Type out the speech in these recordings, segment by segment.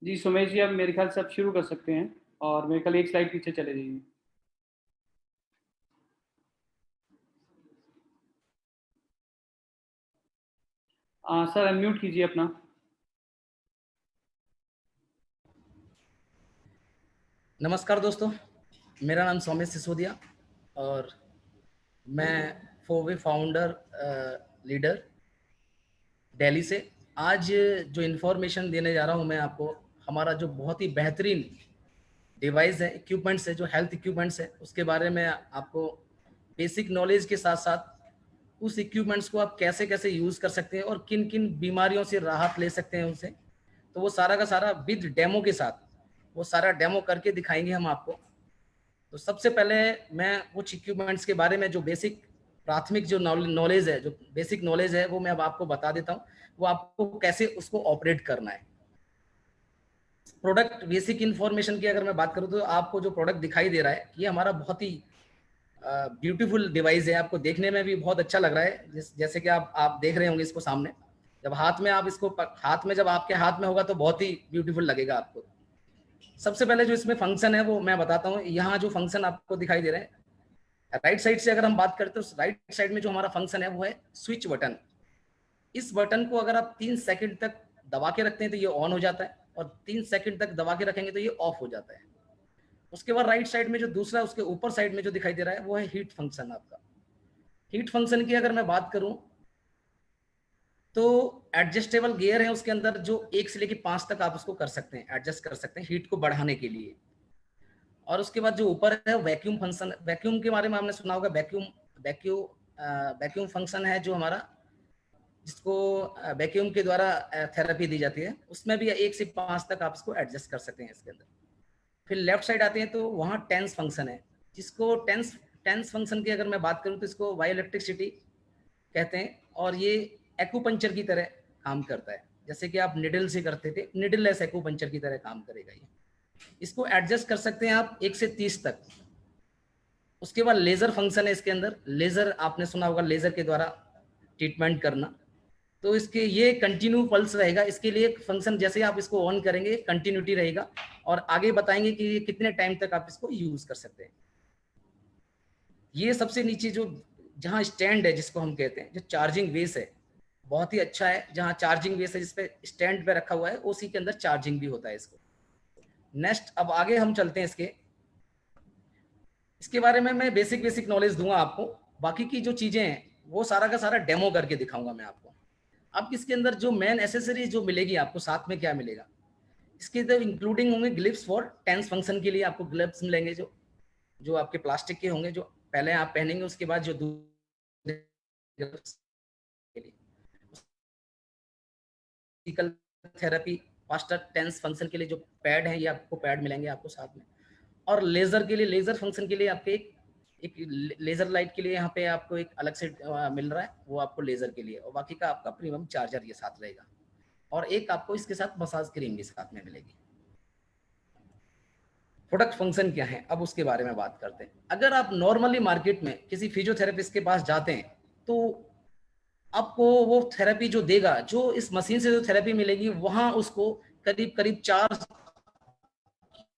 जी सुमेश जी, अब मेरे ख्याल से आप शुरू कर सकते हैं और मेरे ख्याल एक स्लाइड पीछे चले जाइए। सर अनम्यूट कीजिए अपना। नमस्कार दोस्तों, मेरा नाम सौम्य सिसोदिया और मैं फोवे फाउंडर लीडर दिल्ली से। आज जो इन्फॉर्मेशन देने जा रहा हूं मैं आपको, हमारा जो बहुत ही बेहतरीन डिवाइस है, इक्विपमेंट्स है, जो हेल्थ इक्विपमेंट्स है, उसके बारे में आपको बेसिक नॉलेज के साथ साथ उस इक्विपमेंट्स को आप कैसे कैसे यूज़ कर सकते हैं और किन किन बीमारियों से राहत ले सकते हैं उनसे, तो वो सारा का सारा विद डेमो के साथ, वो सारा डेमो करके दिखाएंगे हम आपको। तो सबसे पहले मैं कुछ इक्विपमेंट्स के बारे में जो बेसिक प्राथमिक जो नॉलेज है, जो बेसिक नॉलेज है, वो मैं अब आपको बता देता हूँ, वो आपको कैसे उसको ऑपरेट करना है। प्रोडक्ट बेसिक इन्फॉर्मेशन की अगर मैं बात करूँ तो आपको जो प्रोडक्ट दिखाई दे रहा है, ये हमारा बहुत ही ब्यूटीफुल डिवाइस है। आपको देखने में भी बहुत अच्छा लग रहा है, जैसे कि आप देख रहे होंगे इसको सामने। जब हाथ में आप इसको हाथ में जब आपके हाथ में होगा तो बहुत ही ब्यूटीफुल लगेगा आपको। सबसे पहले जो इसमें फंक्शन है वो मैं बताता हूँ। यहाँ जो फंक्शन आपको दिखाई दे रहे हैं, राइट साइड से अगर हम बात करते हैं तो राइट साइड में जो हमारा फंक्शन है वो है स्विच बटन। इस बटन को अगर आप 3 सेकंड तक दबा के रखते हैं तो ये ऑन हो जाता है, और 3 सेकंड तक दबा के रखेंगे तो ये ऑफ हो जाता है। उसके बाद राइट साइड में जो दूसरा, उसके ऊपर साइड में जो दिखाई दे रहा है वो है हीट फंक्शन आपका। हीट फंक्शन की अगर मैं बात करूं तो एडजस्टेबल गियर है उसके अंदर, जो 1 से लेकर 5 तक आप उसको कर सकते हैं, एडजस्ट कर सकते हैं हीट को बढ़ाने के लिए। और उसके बाद जो ऊपर है वैक्यूम फंक्शन। वैक्यूम के बारे में आपने सुना होगा। वैक्यूम फंक्शन है जो हमारा, जिसको वैक्यूम के द्वारा थेरेपी दी जाती है। उसमें भी 1 से 5 तक आप इसको एडजस्ट कर सकते हैं इसके अंदर। फिर लेफ्ट साइड आते हैं तो वहाँ टेंस फंक्शन है, जिसको टेंस टेंस फंक्शन की अगर मैं बात करूँ तो इसको वाई इलेक्ट्रिसिटी कहते हैं। और ये एक्यूपंक्चर की तरह काम करता है, जैसे कि आप निडल से करते थे, निडल लेस एक्यूपंक्चर की तरह काम करेगा ये। इसको एडजस्ट कर सकते हैं आप 1 से 30 तक। उसके बाद लेजर फंक्शन है इसके अंदर। लेजर आपने सुना होगा, लेजर के द्वारा ट्रीटमेंट करना। तो इसके ये कंटिन्यू पल्स रहेगा। इसके लिए फंक्शन जैसे आप इसको ऑन करेंगे कंटिन्यूटी रहेगा, और आगे बताएंगे कि कितने टाइम तक आप इसको यूज कर सकते हैं। ये सबसे नीचे जो, जहाँ स्टैंड है जिसको हम कहते हैं, जो चार्जिंग बेस है, बहुत ही अच्छा है। जहाँ चार्जिंग बेस है जिसपे स्टैंड पे रखा हुआ है, उसी के अंदर चार्जिंग भी होता है इसको। नेक्स्ट अब आगे हम चलते हैं। इसके बारे में मैं बेसिक बेसिक नॉलेज दूंगा आपको। बाकी की जो चीजें हैं वो सारा का सारा डेमो करके दिखाऊंगा मैं आपको। अब इसके अंदर जो मेन एसेसरीज जो मिलेगी आपको, साथ में क्या मिलेगा, इसके अंदर इंक्लूडिंग होंगे ग्लिप्स फॉर टेंस फंक्शन के लिए। आपको ग्लिप्स मिलेंगे जो जो आपके प्लास्टिक के होंगे, जो पहले आप पहनेंगे, उसके बाद जो ग्लिप्स के लिए physical therapy, faster tense function के लिए जो पैड है, ये आपको पैड मिलेंगे आपको साथ में। और लेजर के लिए, लेजर फंक्शन के लिए आपके एक लेजर लाइट के लिए यहाँ पे आपको एक अलग से मिल रहा है, वो आपको लेजर के लिए। और बाकी का आपका प्रीमियम चार्जर ये साथ रहेगा, और एक आपको इसके साथ मसाज क्रीम भी साथ में मिलेगी। प्रोडक्ट फंक्शन क्या है, अब उसके बारे में बात करते हैं। अगर आप नॉर्मली मार्केट में किसी फिजियोथेरेपिस्ट के पास जाते हैं तो आपको वो थेरेपी जो देगा, जो इस मशीन से जो थेरेपी मिलेगी, वहां उसको करीब करीब 4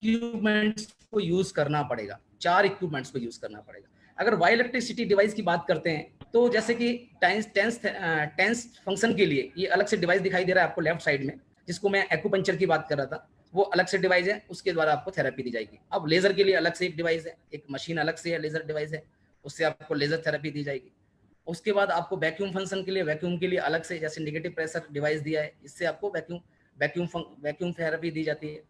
इक्विपमेंट्स को यूज करना पड़ेगा। 4 इक्विपमेंट्स को यूज करना पड़ेगा। अगर वाई इलेक्ट्रिसिटी डिवाइस की बात करते हैं तो जैसे कि टेंस फंक्शन के लिए ये अलग से डिवाइस दिखाई दे रहा है आपको लेफ्ट साइड में, जिसको मैं एक्यूपंक्चर की बात कर रहा था, वो अलग से डिवाइस है, उसके द्वारा आपको थेरेपी दी जाएगी। अब लेजर के लिए अलग से एक डिवाइस है, एक मशीन अलग से है, लेजर डिवाइस है, उससे आपको लेजर थेरेपी दी जाएगी। उसके बाद आपको वैक्यूम फंक्शन के लिए, वैक्यूम के लिए अलग से, जैसे नेगेटिव प्रेशर डिवाइस दिया है, इससे आपको वैक्यूम थेरेपी दी जाती है।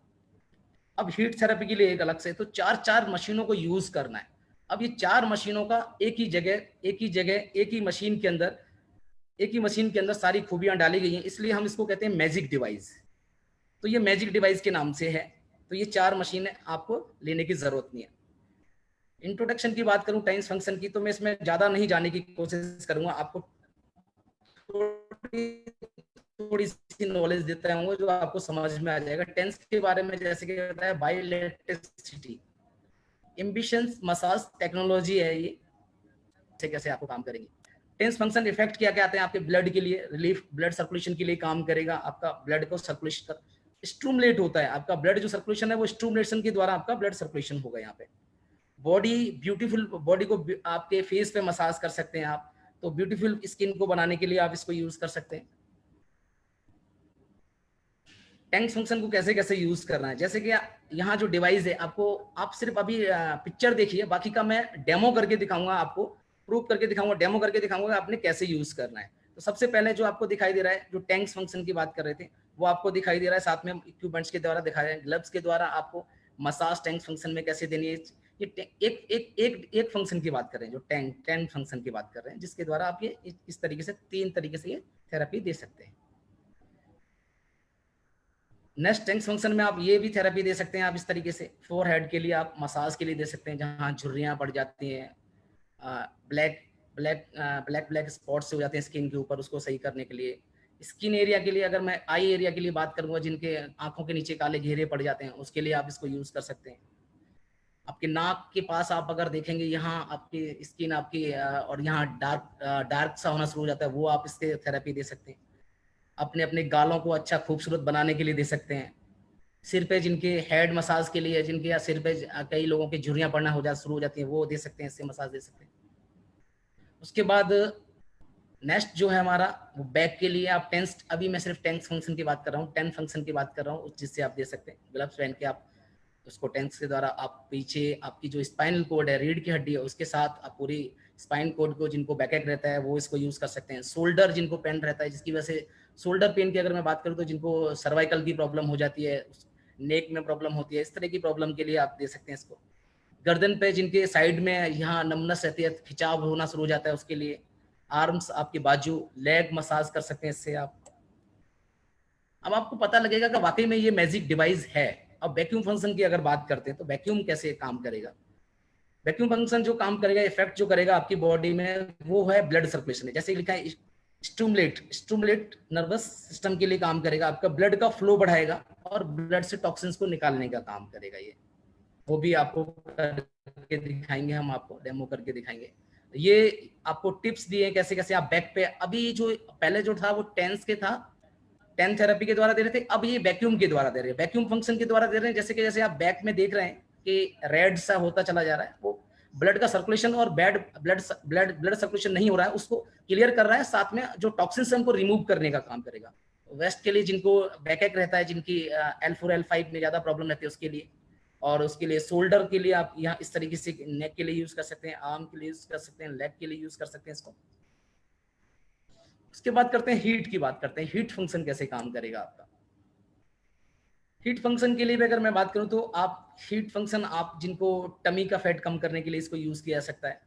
अब हीट थेरेपी के लिए एक अलग से। तो 4 मशीनों को यूज करना है। अब ये 4 मशीनों का एक ही मशीन के अंदर सारी खूबियां डाली गई हैं, इसलिए हम इसको कहते हैं मैजिक डिवाइस। तो ये मैजिक डिवाइस के नाम से है। तो ये 4 मशीनें आपको लेने की जरूरत नहीं है। इंट्रोडक्शन की बात करूं टाइम्स फंक्शन की, तो मैं इसमें ज्यादा नहीं जाने की कोशिश करूंगा। आपको थोड़ी सी नॉलेज देता हूँ जो आपको समझ में आ जाएगा। टेंस के बारे में जैसे कि बताया, bio electricity ambitions massage technology है ये, कैसे कैसे आपको काम करेंगे। टेंस फंक्शन इफेक्ट क्या क्या आते हैं आपके ब्लड के लिए, रिलीफ, ब्लड सर्कुलेशन के लिए काम करेगा, आपका ब्लड को स्टूमुलेट होता है, आपका ब्लड जो सर्कुलेशन है वो स्टूमुलेशन के द्वारा आपका ब्लड सर्कुलेशन होगा। यहाँ पे बॉडी ब्यूटीफुल, बॉडी को आपके फेस पे मसाज कर सकते हैं आप, तो ब्यूटीफुल स्किन को बनाने के लिए आप इसको यूज कर सकते हैं। टैंक फंक्शन को कैसे कैसे यूज करना है, जैसे कि यहाँ जो डिवाइस है आपको, आप सिर्फ अभी पिक्चर देखिए, बाकी का मैं डेमो करके दिखाऊंगा, आपको प्रूफ करके दिखाऊंगा, डेमो करके दिखाऊंगा आपने कैसे यूज करना है। तो सबसे पहले जो आपको दिखाई दे रहा है, जो टैंक्स फंक्शन की बात कर रहे थे, वो आपको दिखाई दे रहा है, साथ में इक्विपमेंट्स के द्वारा दिखाया है, ग्लव्स के द्वारा आपको मसाज टैंक फंक्शन में कैसे देनी है। ये एक एक एक एक फंक्शन की बात कर रहे हैं, जो टैंक फंक्शन की बात कर रहे हैं, जिसके द्वारा आप ये इस तरीके से 3 तरीके से ये थेरेपी दे सकते हैं। नेक्स्ट टैंक फंक्शन में आप ये भी थेरेपी दे सकते हैं आप इस तरीके से, फोर हेड के लिए आप मसाज के लिए दे सकते हैं, जहाँ झुर्रियाँ पड़ जाती हैं, black black black black spots हो जाते हैं स्किन के ऊपर, उसको सही करने के लिए। स्किन एरिया के लिए, अगर मैं आई एरिया के लिए बात करूंगा, जिनके आंखों के नीचे काले घेरे पड़ जाते हैं, उसके लिए आप इसको यूज कर सकते हैं। आपके नाक के पास आप अगर देखेंगे, यहाँ आपकी स्किन आपकी और यहाँ डार्क सा होना शुरू हो जाता है, वो आप इसके थेरेपी दे सकते हैं। अपने अपने गालों को अच्छा खूबसूरत बनाने के लिए दे सकते हैं। सिर पे जिनके हेड मसाज के लिए, जिनके या सिर पे कई लोगों की झुर्रियां पड़ना शुरू हो जाती हैं, वो दे सकते हैं, इससे मसाज दे सकते हैं। उसके बाद नेक्स्ट जो है हमारा, वो बैक के लिए आप टेंस, अभी मैं सिर्फ टेंस फंक्शन की बात कर रहा हूँ, 10 फंक्शन की बात कर रहा हूँ, जिससे आप दे सकते हैं। ग्लव्स पहन के आप उसको टेंस के द्वारा आप पीछे आपकी जो स्पाइनल कोड है, रीढ़ की हड्डी है, उसके साथ आप पूरी स्पाइन कोड को, जिनको बैकएक रहता है, वो इसको यूज कर सकते हैं। शोल्डर जिनको पेन रहता है, जिसकी वजह से शोल्डर पेन की अगर मैं बात करूँ, तो जिनको सर्वाइकल की प्रॉब्लम हो जाती है, नेक में प्रॉब्लम होती है, इस तरह की प्रॉब्लम के लिए आप दे सकते हैं इसको। गर्दन पे जिनके साइड में यहाँ नमनस रहती है, खिंचाव होना शुरू हो जाता है, उसके लिए। आर्म्स, आपके बाजू, लेग मसाज कर सकते हैं इससे आप। अब आपको पता लगेगा कि वाकई में ये मैजिक डिवाइस है। अब वैक्यूम फंक्शन की अगर बात करते हैं, तो वैक्यूम कैसे काम करेगा। वैक्यूम फंक्शन जो काम करेगा, इफेक्ट जो करेगा आपकी बॉडी में, वो है ब्लड सर्कुलेशन है। जैसे लिखा है स्टूमुलेट नर्वस सिस्टम के लिए काम करेगा, आपका ब्लड का फ्लो बढ़ाएगा और ब्लड से टॉक्सिन्स को निकालने का काम करेगा ये। वो भी आपको करके दिखाएंगे, हम आपको डेमो करके दिखाएंगे। ये आपको टिप्स दिए कैसे कैसे आप बैक पे, अभी जो पहले जो था वो टेंस के था, टेन थेरेपी के द्वारा दे रहे थे, अब ये वैक्यूम के द्वारा दे रहे हैं, वैक्यूम फंक्शन के द्वारा दे रहे हैं। जैसे कि जैसे आप बैक में देख रहे हैं कि रेड सा होता चला जा रहा है, वो ब्लड का सर्कुलेशन और ब्लड सर्कुलेशन नहीं हो रहा है, उसको क्लियर कर रहा है, साथ में जो टॉक्सिन्स है उनको रिमूव करने का काम करेगा। वेस्ट के लिए जिनको बैकएक रहता है, जिनकी L4 L5 में ज्यादा प्रॉब्लम रहती है, उसके लिए। और उसके लिए शोल्डर के लिए आप यहाँ इस तरीके से नेक के लिए यूज कर सकते हैं, आर्म के लिए यूज कर सकते हैं, लेग के लिए यूज कर सकते हैं इसको। उसके बाद करते हैं हीट की बात करते हैं, हीट फंक्शन कैसे काम करेगा आपका। हीट फंक्शन के लिए भी अगर मैं बात करूं, तो आप हीट फंक्शन, आप जिनको टमी का फैट कम करने के लिए इसको यूज किया जा सकता है।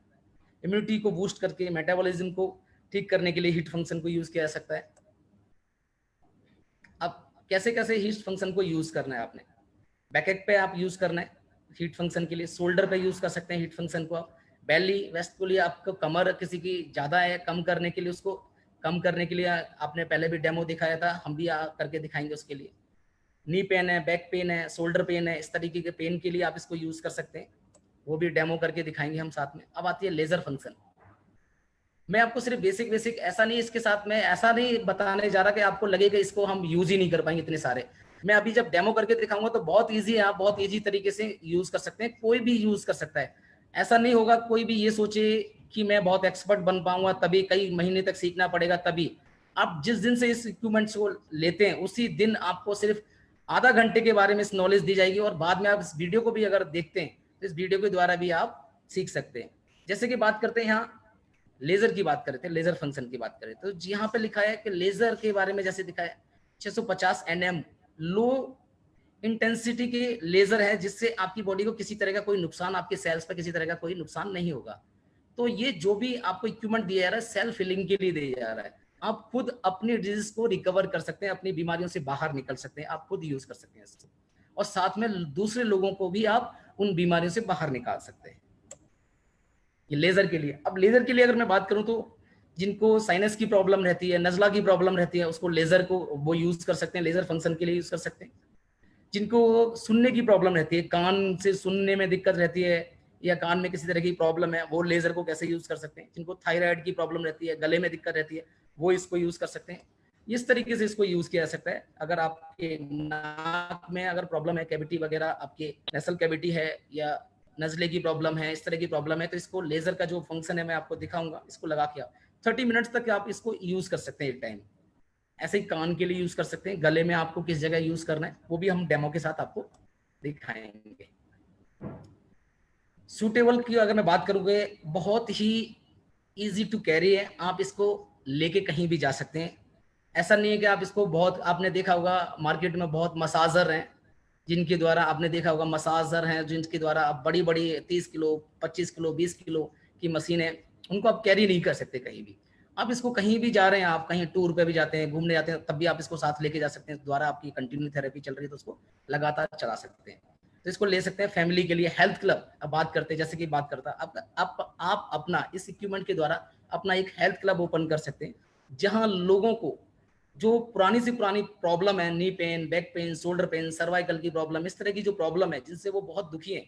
इम्यूनिटी को बूस्ट करके, मेटाबॉलिज्म को ठीक करने के लिए हीट फंक्शन को यूज किया जा सकता है। अब कैसे कैसे हीट फंक्शन को यूज करना है आपने, बैकएक पे आप यूज करना है हीट फंक्शन के लिए, शोल्डर पे यूज कर सकते हैं हीट फंक्शन को आप, बेली वेस्ट के लिए आपको कमर किसी की ज्यादा है, कम करने के लिए, उसको कम करने के लिए आपने पहले भी डेमो दिखाया था, हम भी करके दिखाएंगे उसके लिए। नी पेन है, बैक पेन है, शोल्डर पेन है, इस तरीके के पेन के लिए आप इसको यूज कर सकते हैं, वो भी डेमो करके दिखाएंगे हम साथ में। अब आती है लेजर फंक्शन। मैं आपको सिर्फ बेसिक ऐसा नहीं, इसके साथ में ऐसा नहीं बताने जा रहा कि आपको लगेगा इसको हम यूज ही नहीं कर पाएंगे इतने सारे। मैं अभी जब डेमो करके दिखाऊंगा तो बहुत इजी है, आप बहुत इजी तरीके से यूज कर सकते हैं, कोई भी यूज कर सकता है। ऐसा नहीं होगा कोई भी ये सोचे कि मैं बहुत एक्सपर्ट बन पाऊंगा, तभी कई महीने तक सीखना पड़ेगा। तभी आप जिस दिन से इस इक्विपमेंट्स को लेते हैं, उसी दिन आपको सिर्फ आधा घंटे के बारे में इस नॉलेज दी जाएगी, और बाद में आप इस वीडियो को भी अगर देखते हैं तो इस वीडियो के द्वारा भी आप सीख सकते हैं। जैसे कि बात करते हैं, यहाँ लेजर की बात करें थे, लेजर फंक्शन की बात करें तो यहाँ पे लिखा है कि लेजर के बारे में जैसे दिखाया 650 nm लो इंटेंसिटी के लेजर है, जिससे आपकी बॉडी को किसी तरह का कोई नुकसान, आपके सेल्स पर किसी तरह का कोई नुकसान नहीं होगा। तो ये जो भी आपको इक्विपमेंट दिया जा रहा है, सेल्फ हीलिंग के लिए दिया जा रहा है। आप खुद अपनी डिजीज को रिकवर कर सकते हैं, अपनी बीमारियों से बाहर निकल सकते हैं, आप खुद यूज कर सकते हैं इसको, और साथ में दूसरे लोगों को भी आप उन बीमारियों से बाहर निकाल सकते हैं, ये लेजर के लिए। अब लेजर के लिए अगर मैं बात करूं, तो जिनको साइनस की प्रॉब्लम रहती है, नजला की प्रॉब्लम रहती है, उसको लेजर को वो यूज कर सकते हैं, लेजर फंक्शन के लिए यूज कर सकते हैं। जिनको सुनने की प्रॉब्लम रहती है, कान से सुनने में दिक्कत रहती है, या कान में किसी तरह की प्रॉब्लम है, वो लेजर को कैसे यूज कर सकते हैं। जिनको थायराइड की प्रॉब्लम रहती है, गले में दिक्कत रहती है, वो इसको यूज कर सकते हैं। इस तरीके से इसको यूज किया जा सकता है। अगर आपके नाक में अगर प्रॉब्लम है, कैविटी वगैरह, आपके नेसल कैविटी है या नजले की प्रॉब्लम है, इस तरह की प्रॉब्लम है, तो इसको लेजर का जो फंक्शन है मैं आपको दिखाऊंगा, इसको लगा के आप 30 मिनट्स तक आप इसको यूज कर सकते हैं एक टाइम। ऐसे ही कान के लिए यूज कर सकते हैं, गले में आपको किस जगह यूज करना है वो भी हम डेमो के साथ आपको दिखाएंगे। सूटेबल की अगर मैं बात करूंगे, बहुत ही इजी टू कैरी है, आप इसको लेके कहीं भी जा सकते हैं। ऐसा नहीं है कि आप इसको, बहुत आपने देखा होगा मार्केट में बहुत मसाजर हैं जिनके द्वारा, आपने देखा होगा मसाजर हैं जिनके द्वारा आप बड़ी बड़ी 30 किलो 25 किलो 20 किलो की मशीनें, उनको आप कैरी नहीं कर सकते कहीं भी। आप इसको कहीं भी जा रहे हैं, आप कहीं टूर पे भी जाते हैं, घूमने जाते हैं, तब भी आप इसको साथ लेके जा सकते हैं। द्वारा आपकी कंटिन्यू थेरेपी चल रही है तो उसको लगातार चला सकते हैं। तो इसको ले सकते हैं फैमिली के लिए। हेल्थ क्लब अब बात करते हैं, जैसे कि बात करता आप अपना इस इक्विपमेंट के द्वारा अपना एक हेल्थ क्लब ओपन कर सकते हैं, जहां लोगों को जो पुरानी से पुरानी प्रॉब्लम है, knee pain, back pain, shoulder pain, cervical की प्रॉब्लम, इस तरह की जो प्रॉब्लम है जिनसे वो बहुत दुखी है,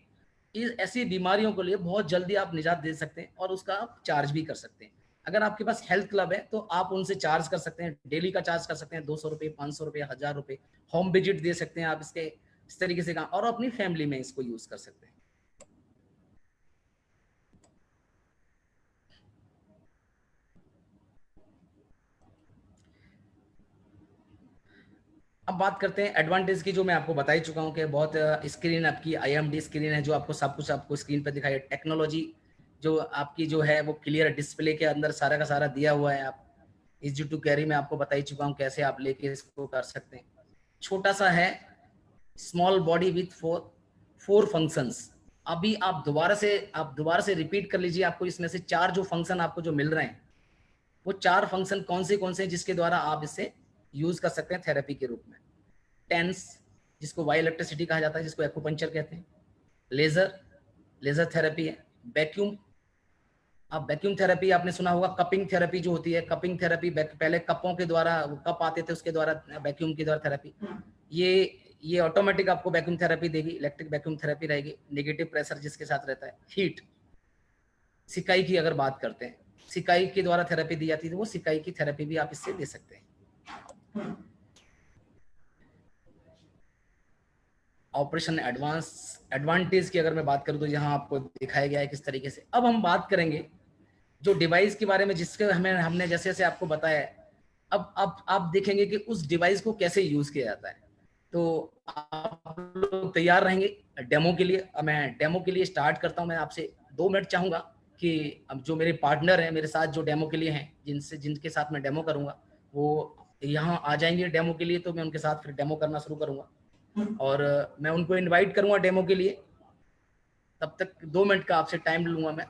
इस ऐसी बीमारियों के लिए बहुत जल्दी आप निजात दे सकते हैं और उसका आप चार्ज भी कर सकते हैं। अगर आपके पास हेल्थ क्लब है तो आप उनसे चार्ज कर सकते हैं, डेली का चार्ज कर सकते हैं, 200 रुपये, 500 रुपये, 1000 रुपये, होम विजिट दे सकते हैं आप इसके, इस तरीके से काम, और अपनी फैमिली में इसको यूज कर सकते हैं। अब बात करते हैं एडवांटेज की, जो मैं आपको बता ही चुका हूँ कि बहुत स्क्रीन आपकी IMD स्क्रीन है जो आपको सब कुछ आपको स्क्रीन पर दिखाई, टेक्नोलॉजी जो आपकी जो है वो क्लियर डिस्प्ले के अंदर सारा का सारा दिया हुआ है। आप इजी टू कैरी में आपको बता ही चुका हूँ कैसे आप लेके इसको कर सकते हैं। छोटा सा है, small body with four functions. अभी आप दोबारा से रिपीट कर लीजिए, आपको इसमें से 4 जो फंक्शन आपको जो मिल रहे हैं, वो 4 फंक्शन कौन से हैं जिसके द्वारा आप इसे यूज कर सकते हैं थेरेपी के रूप में। टेंस, जिसको वाई इलेक्ट्रिसिटी कहा जाता है, जिसको एक्यूपंक्चर कहते हैं। लेजर, लेजर थेरेपी है। वैक्यूम, अब वैक्यूम थेरेपी आपने सुना होगा। कपिंग थेरेपी जो होती है, कपिंग थेरेपी पहले कपों के द्वारा, कप आते थे उसके द्वारा वैक्यूम के द्वारा थेरेपी, ये ये ऑटोमेटिक आपको वैक्यूम थेरेपी देगी। इलेक्ट्रिक वैक्यूम थेरेपी रहेगी। नेगेटिव प्रेशर जिसके साथ रहता है। हीट, सिकाई की अगर बात करते हैं, सिकाई के द्वारा थेरेपी दी जाती है, तो वो सिकाई की थेरेपी भी आप इससे दे सकते हैं। ऑपरेशन एडवांटेज की अगर मैं बात करूं तो यहाँ आपको दिखाया गया है किस तरीके से। अब हम बात करेंगे जो डिवाइस के बारे में, जिसके हमने जैसे जैसे आपको बताया। अब आप देखेंगे कि उस डिवाइस को कैसे यूज किया जाता है। तो आप लोग तैयार रहेंगे डेमो के लिए? अब मैं डेमो के लिए स्टार्ट करता हूं। मैं आपसे 2 मिनट चाहूंगा कि अब जो मेरे पार्टनर हैं मेरे साथ जो डेमो के लिए हैं, जिनके साथ मैं डेमो करूंगा, वो यहाँ आ जाएंगे डेमो के लिए, तो मैं उनके साथ फिर डेमो करना शुरू करूंगा और मैं उनको इनवाइट करूंगा डेमो के लिए। तब तक 2 मिनट का आपसे टाइम लूंगा मैं।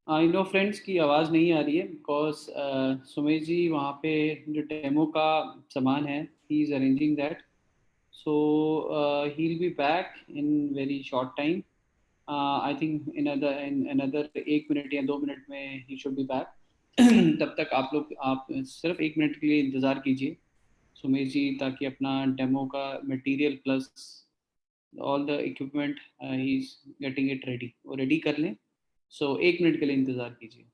इन लोग फ्रेंड्स की आवाज़ नहीं आ रही है बिकॉज सुमेश जी वहाँ पे जो डेमो का सामान है he is arranging that, so he will be back in very short time. I think in another 1 minute या 2 मिनट में ही शुड बी बैक। तब तक आप सिर्फ 1 मिनट के लिए इंतज़ार कीजिए सुमेश जी, ताकि अपना डेमो का material plus all the equipment he is getting it ready, वो रेडी कर लें। सो 1 मिनट के लिए इंतज़ार कीजिए।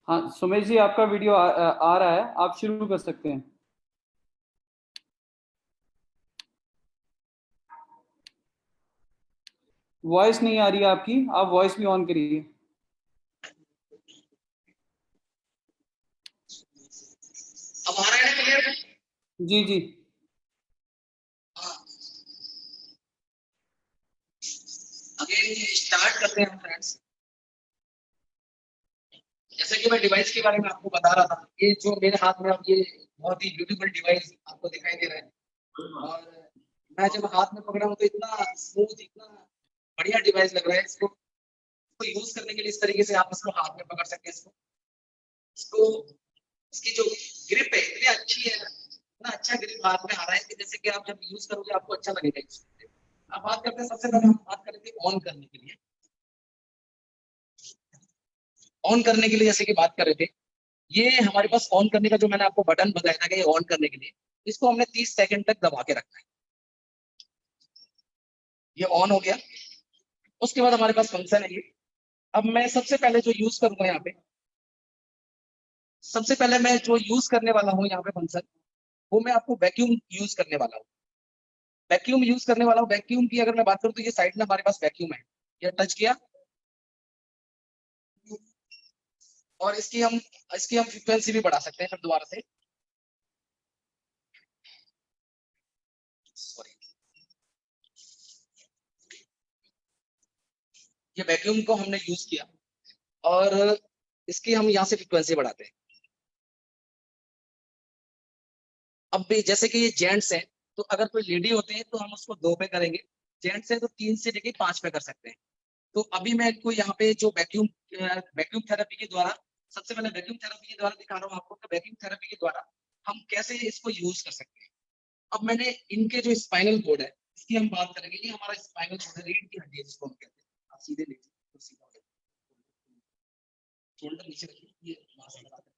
हाँ सुमेश जी, आपका वीडियो आ रहा है, आप शुरू कर सकते हैं। वॉइस नहीं आ रही है आपकी, आप वॉइस भी ऑन करिए। अब आ रहा है क्लियर? जी जी। अगेन स्टार्ट करते हैं फ्रेंड्स। जैसे कि मैं डिवाइस के बारे में आपको बता रहा था, ये जो मेरे हाथ में अब ये बहुत ही ब्यूटीफुल डिवाइस आपको दिखाई दे रहा है, और मैं जब हाथ में पकड़ा हूँ तो इतना स्मूथ, इतना बढ़िया डिवाइस लग रहा है। इसको यूज करने के लिए इस तरीके से आप इसको हाथ में पकड़ सकते हैं। इसको इसकी जो ग्रिप है इतनी अच्छी है, इतना अच्छा ग्रिप हाथ में आ रहा है कि जैसे कि आप जब यूज करोगे आपको अच्छा लगेगा। अब बात करते हैं, सबसे पहले हम बात करेंगे ऑन करने के लिए। ऑन करने के लिए जैसे कि बात कर रहे थे, ये हमारे पास ऑन करने का जो मैंने आपको बटन बताया था कि ये ऑन करने के लिए, इसको हमने 30 सेकंड तक दबा के रखना है। ये ऑन हो गया। उसके बाद हमारे पास फंक्शन है ये। अब मैं सबसे पहले जो यूज करूंगा यहाँ पे, सबसे पहले मैं जो यूज करने वाला हूँ यहाँ पे फंक्शन, वो मैं आपको वैक्यूम यूज करने वाला हूँ। वैक्यूम यूज करने वाला हूँ। वैक्यूम की अगर मैं बात करूँ तो ये साइड में हमारे पास वैक्यूम है, ये टच किया और इसकी हम फ्रीक्वेंसी भी बढ़ा सकते हैं फिर दोबारा से। सॉरी, ये वैक्यूम को हमने यूज किया और इसकी हम यहाँ से फ्रीक्वेंसी बढ़ाते हैं। अब भी जैसे कि ये जेंट्स हैं, तो अगर कोई लेडी होते हैं तो हम उसको 2 पे करेंगे, जेंट्स है तो 3 से लेके 5 पे कर सकते हैं। तो अभी मैं इनको यहाँ पे जो वैक्यूम थेरेपी के द्वारा, सबसे पहले वैक्यूम थेरेपी के द्वारा दिखा रहा हूँ आपको कि वैक्यूम थेरेपी के द्वारा हम कैसे इसको यूज कर सकते हैं। अब मैंने इनके जो स्पाइनल कोड है इसकी हम बात करेंगे। ये हमारा स्पाइनल कोड है, रीढ़ की हड्डी है जिसको हम कहते हैं। आप सीधे लीजिए तो सीधा हो जाएगा, शोल्डर नीचे रखिए, ये वहां से लगा दें।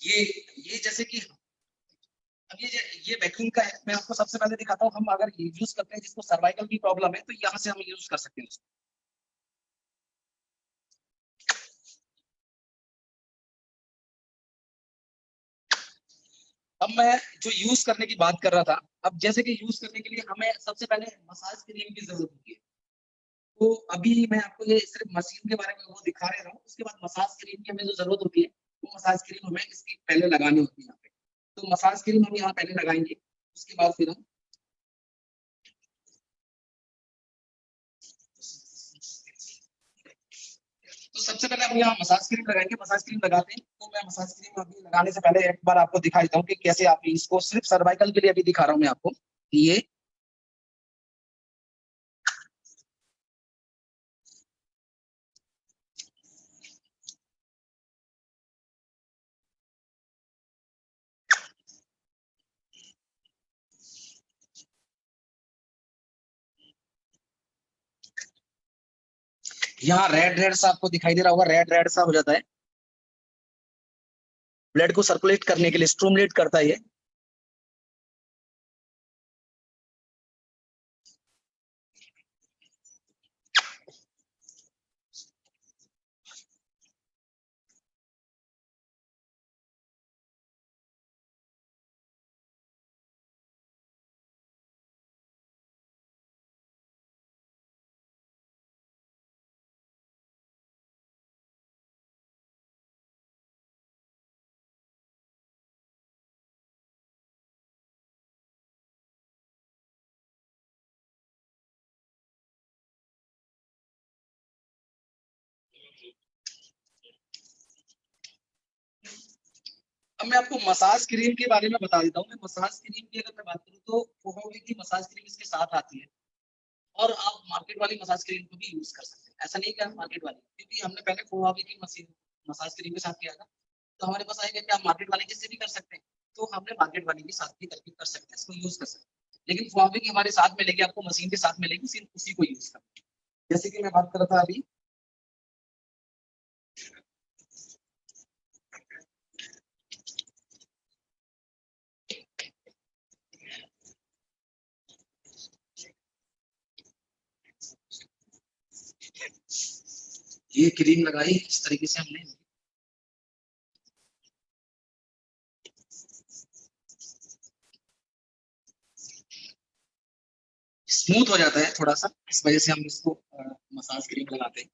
ये जैसे कि अब ये वैक्यूम का है, मैं आपको सबसे पहले दिखाता हूँ। हम अगर ये यूज करते हैं जिसको सर्वाइकल की प्रॉब्लम है तो यहाँ से हम यूज कर सकते हैं उसको। अब मैं जो यूज करने की बात कर रहा था, अब जैसे कि यूज करने के लिए हमें सबसे पहले मसाज क्रीम की जरूरत होती है। तो अभी मैं आपको ये सिर्फ मशीन के बारे में वो दिखा रहा हूँ। उसके बाद मसाज क्रीम की हमें जो जरूरत होती है वो मसाज क्रीम हमें इसकी पहले लगानी होती है यहाँ पे। तो मसाज क्रीम हम यहाँ पहले लगाएंगे, उसके बाद फिर हम तो सबसे पहले हम यहाँ मसाज क्रीम लगाएंगे। मसाज क्रीम लगाते हैं तो मैं मसाज क्रीम अभी लगाने से पहले एक बार आपको दिखा देता हूँ कि कैसे आप इसको, सिर्फ सर्वाइकल के लिए अभी दिखा रहा हूँ मैं आपको। ये यहाँ रेड रेड सा आपको दिखाई दे रहा होगा, रेड रेड सा हो जाता है। ब्लड को सर्कुलेट करने के लिए स्टिमुलेट करता है ये। अब मैं आपको मसाज क्रीम के बारे में बता देता हूँ। मैं मसाज क्रीम की अगर मैं बात करूँ तो फोहोवी की मसाज क्रीम इसके साथ आती है, और आप मार्केट वाली मसाज क्रीम को भी यूज कर सकते हैं। ऐसा नहीं कि आप मार्केट वाली, क्योंकि हमने पहले फोहावी की मशीन मसाज क्रीम के साथ किया था, तो हमारे पास आएगा कि आप मार्केट वाली किससे भी कर सकते हैं। तो हमने मार्केट वाली के साथ भी तरकीब कर सकते हैं, इसको यूज कर सकते हैं। लेकिन फोहावी की हमारे साथ मिलेगी, आपको मशीन के साथ मिलेगी, सिर्फ उसी को यूज करना। जैसे कि मैं बात कर रहा था अभी, ये क्रीम लगाई इस तरीके से हमने, स्मूथ हो जाता है थोड़ा सा, इस वजह से हम इसको मसाज क्रीम लगाते हैं।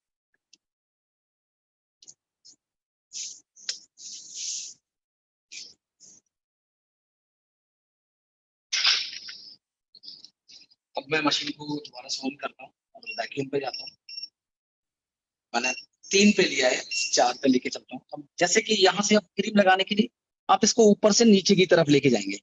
अब मैं मशीन को दोबारा से ऑन करता हूँ और वैक्यूम पे जाता हूँ। मैंने 3 पे लिया है, 4 पे लेके चलता हूँ। अब जैसे कि यहाँ से आप क्रीम लगाने के लिए आप इसको ऊपर से नीचे की तरफ लेके जाएंगे।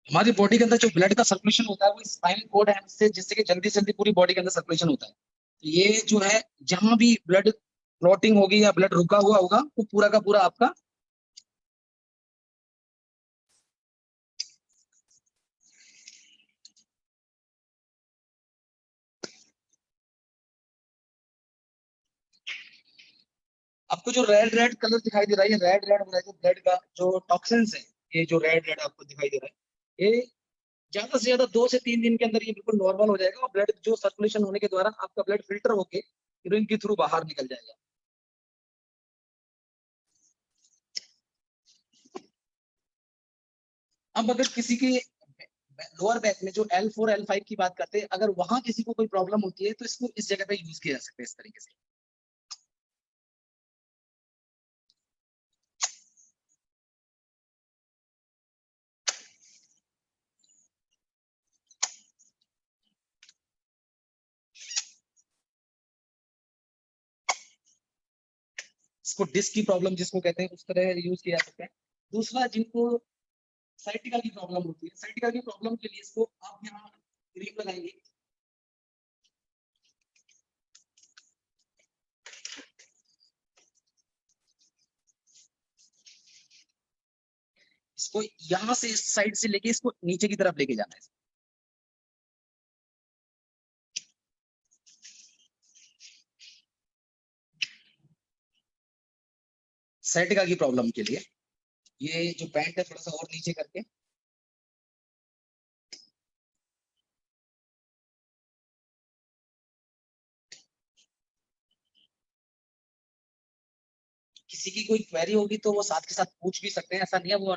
हमारी बॉडी के अंदर जो ब्लड का सर्कुलेशन होता है वो स्पाइनल कोड है से, जिससे कि जल्दी से जल्दी पूरी बॉडी के अंदर सर्कुलेशन होता है। तो ये जो है, जहां भी ब्लड क्लॉटिंग होगी या ब्लड रुका हुआ होगा, वो पूरा का पूरा आपका आपको जो रेड रेड कलर दिखाई दे रहा है, ये रेड रेड हो रहा है जो ब्लड का जो टॉक्सिन्स है, ये जो रेड रेड आपको दिखाई दे रहा है, ये ज्यादा से ज्यादा 2 से 3 दिन के अंदर ये बिल्कुल नॉर्मल हो जाएगा और ब्लड जो सर्कुलेशन होने के द्वारा आपका ब्लड फिल्टर होके यूरिन के थ्रू बाहर निकल जाएगा। अब अगर किसी के लोअर बैक में जो L4 L5 की बात करते हैं, अगर वहां किसी को कोई प्रॉब्लम होती है तो इसको इस जगह पे यूज किया जा सकता है इस तरीके से। इसको डिस्क की प्रॉब्लम जिसको कहते हैं उस तरह यूज किया जा सकता है। दूसरा, जिनको साइटिका की प्रॉब्लम होती है, साइटिका की प्रॉब्लम के लिए इसको आप यहाँ क्रीम लगाएंगे, इसको यहाँ से इस साइड से लेके इसको नीचे की तरफ लेके जाना है। साइटिका की प्रॉब्लम के लिए ये जो पैंट है थोड़ा सा और नीचे करके किसी की कोई क्वेरी होगी तो वो साथ के साथ पूछ भी सकते हैं, ऐसा नहीं है, वो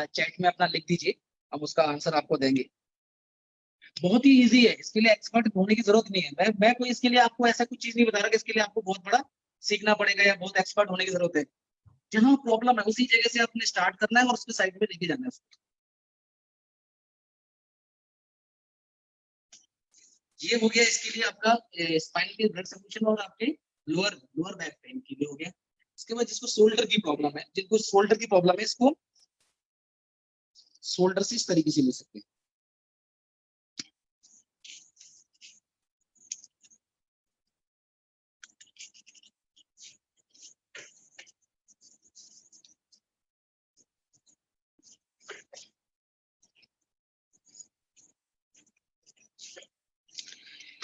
चैट में अपना लिख दीजिए, हम उसका आंसर आपको देंगे। बहुत ही इजी है, इसके लिए एक्सपर्ट होने की जरूरत नहीं है। मैं कोई इसके लिए आपको ऐसा कुछ चीज नहीं बता रहा कि इसके लिए आपको बहुत बड़ा सीखना पड़ेगा या बहुत एक्सपर्ट होने की जरूरत है। जहाँ प्रॉब्लम है उसी जगह से आपने स्टार्ट करना है और उसके साइड में लेके जाना है उसको। ये हो गया इसके लिए आपका स्पाइन के ब्लड सर्कुलेशन और आपके लोअर लोअर बैक पेन के लिए हो गया। इसके बाद जिसको शोल्डर की प्रॉब्लम है, जिनको शोल्डर की प्रॉब्लम है, इसको शोल्डर से इस तरीके से ले सकते हैं।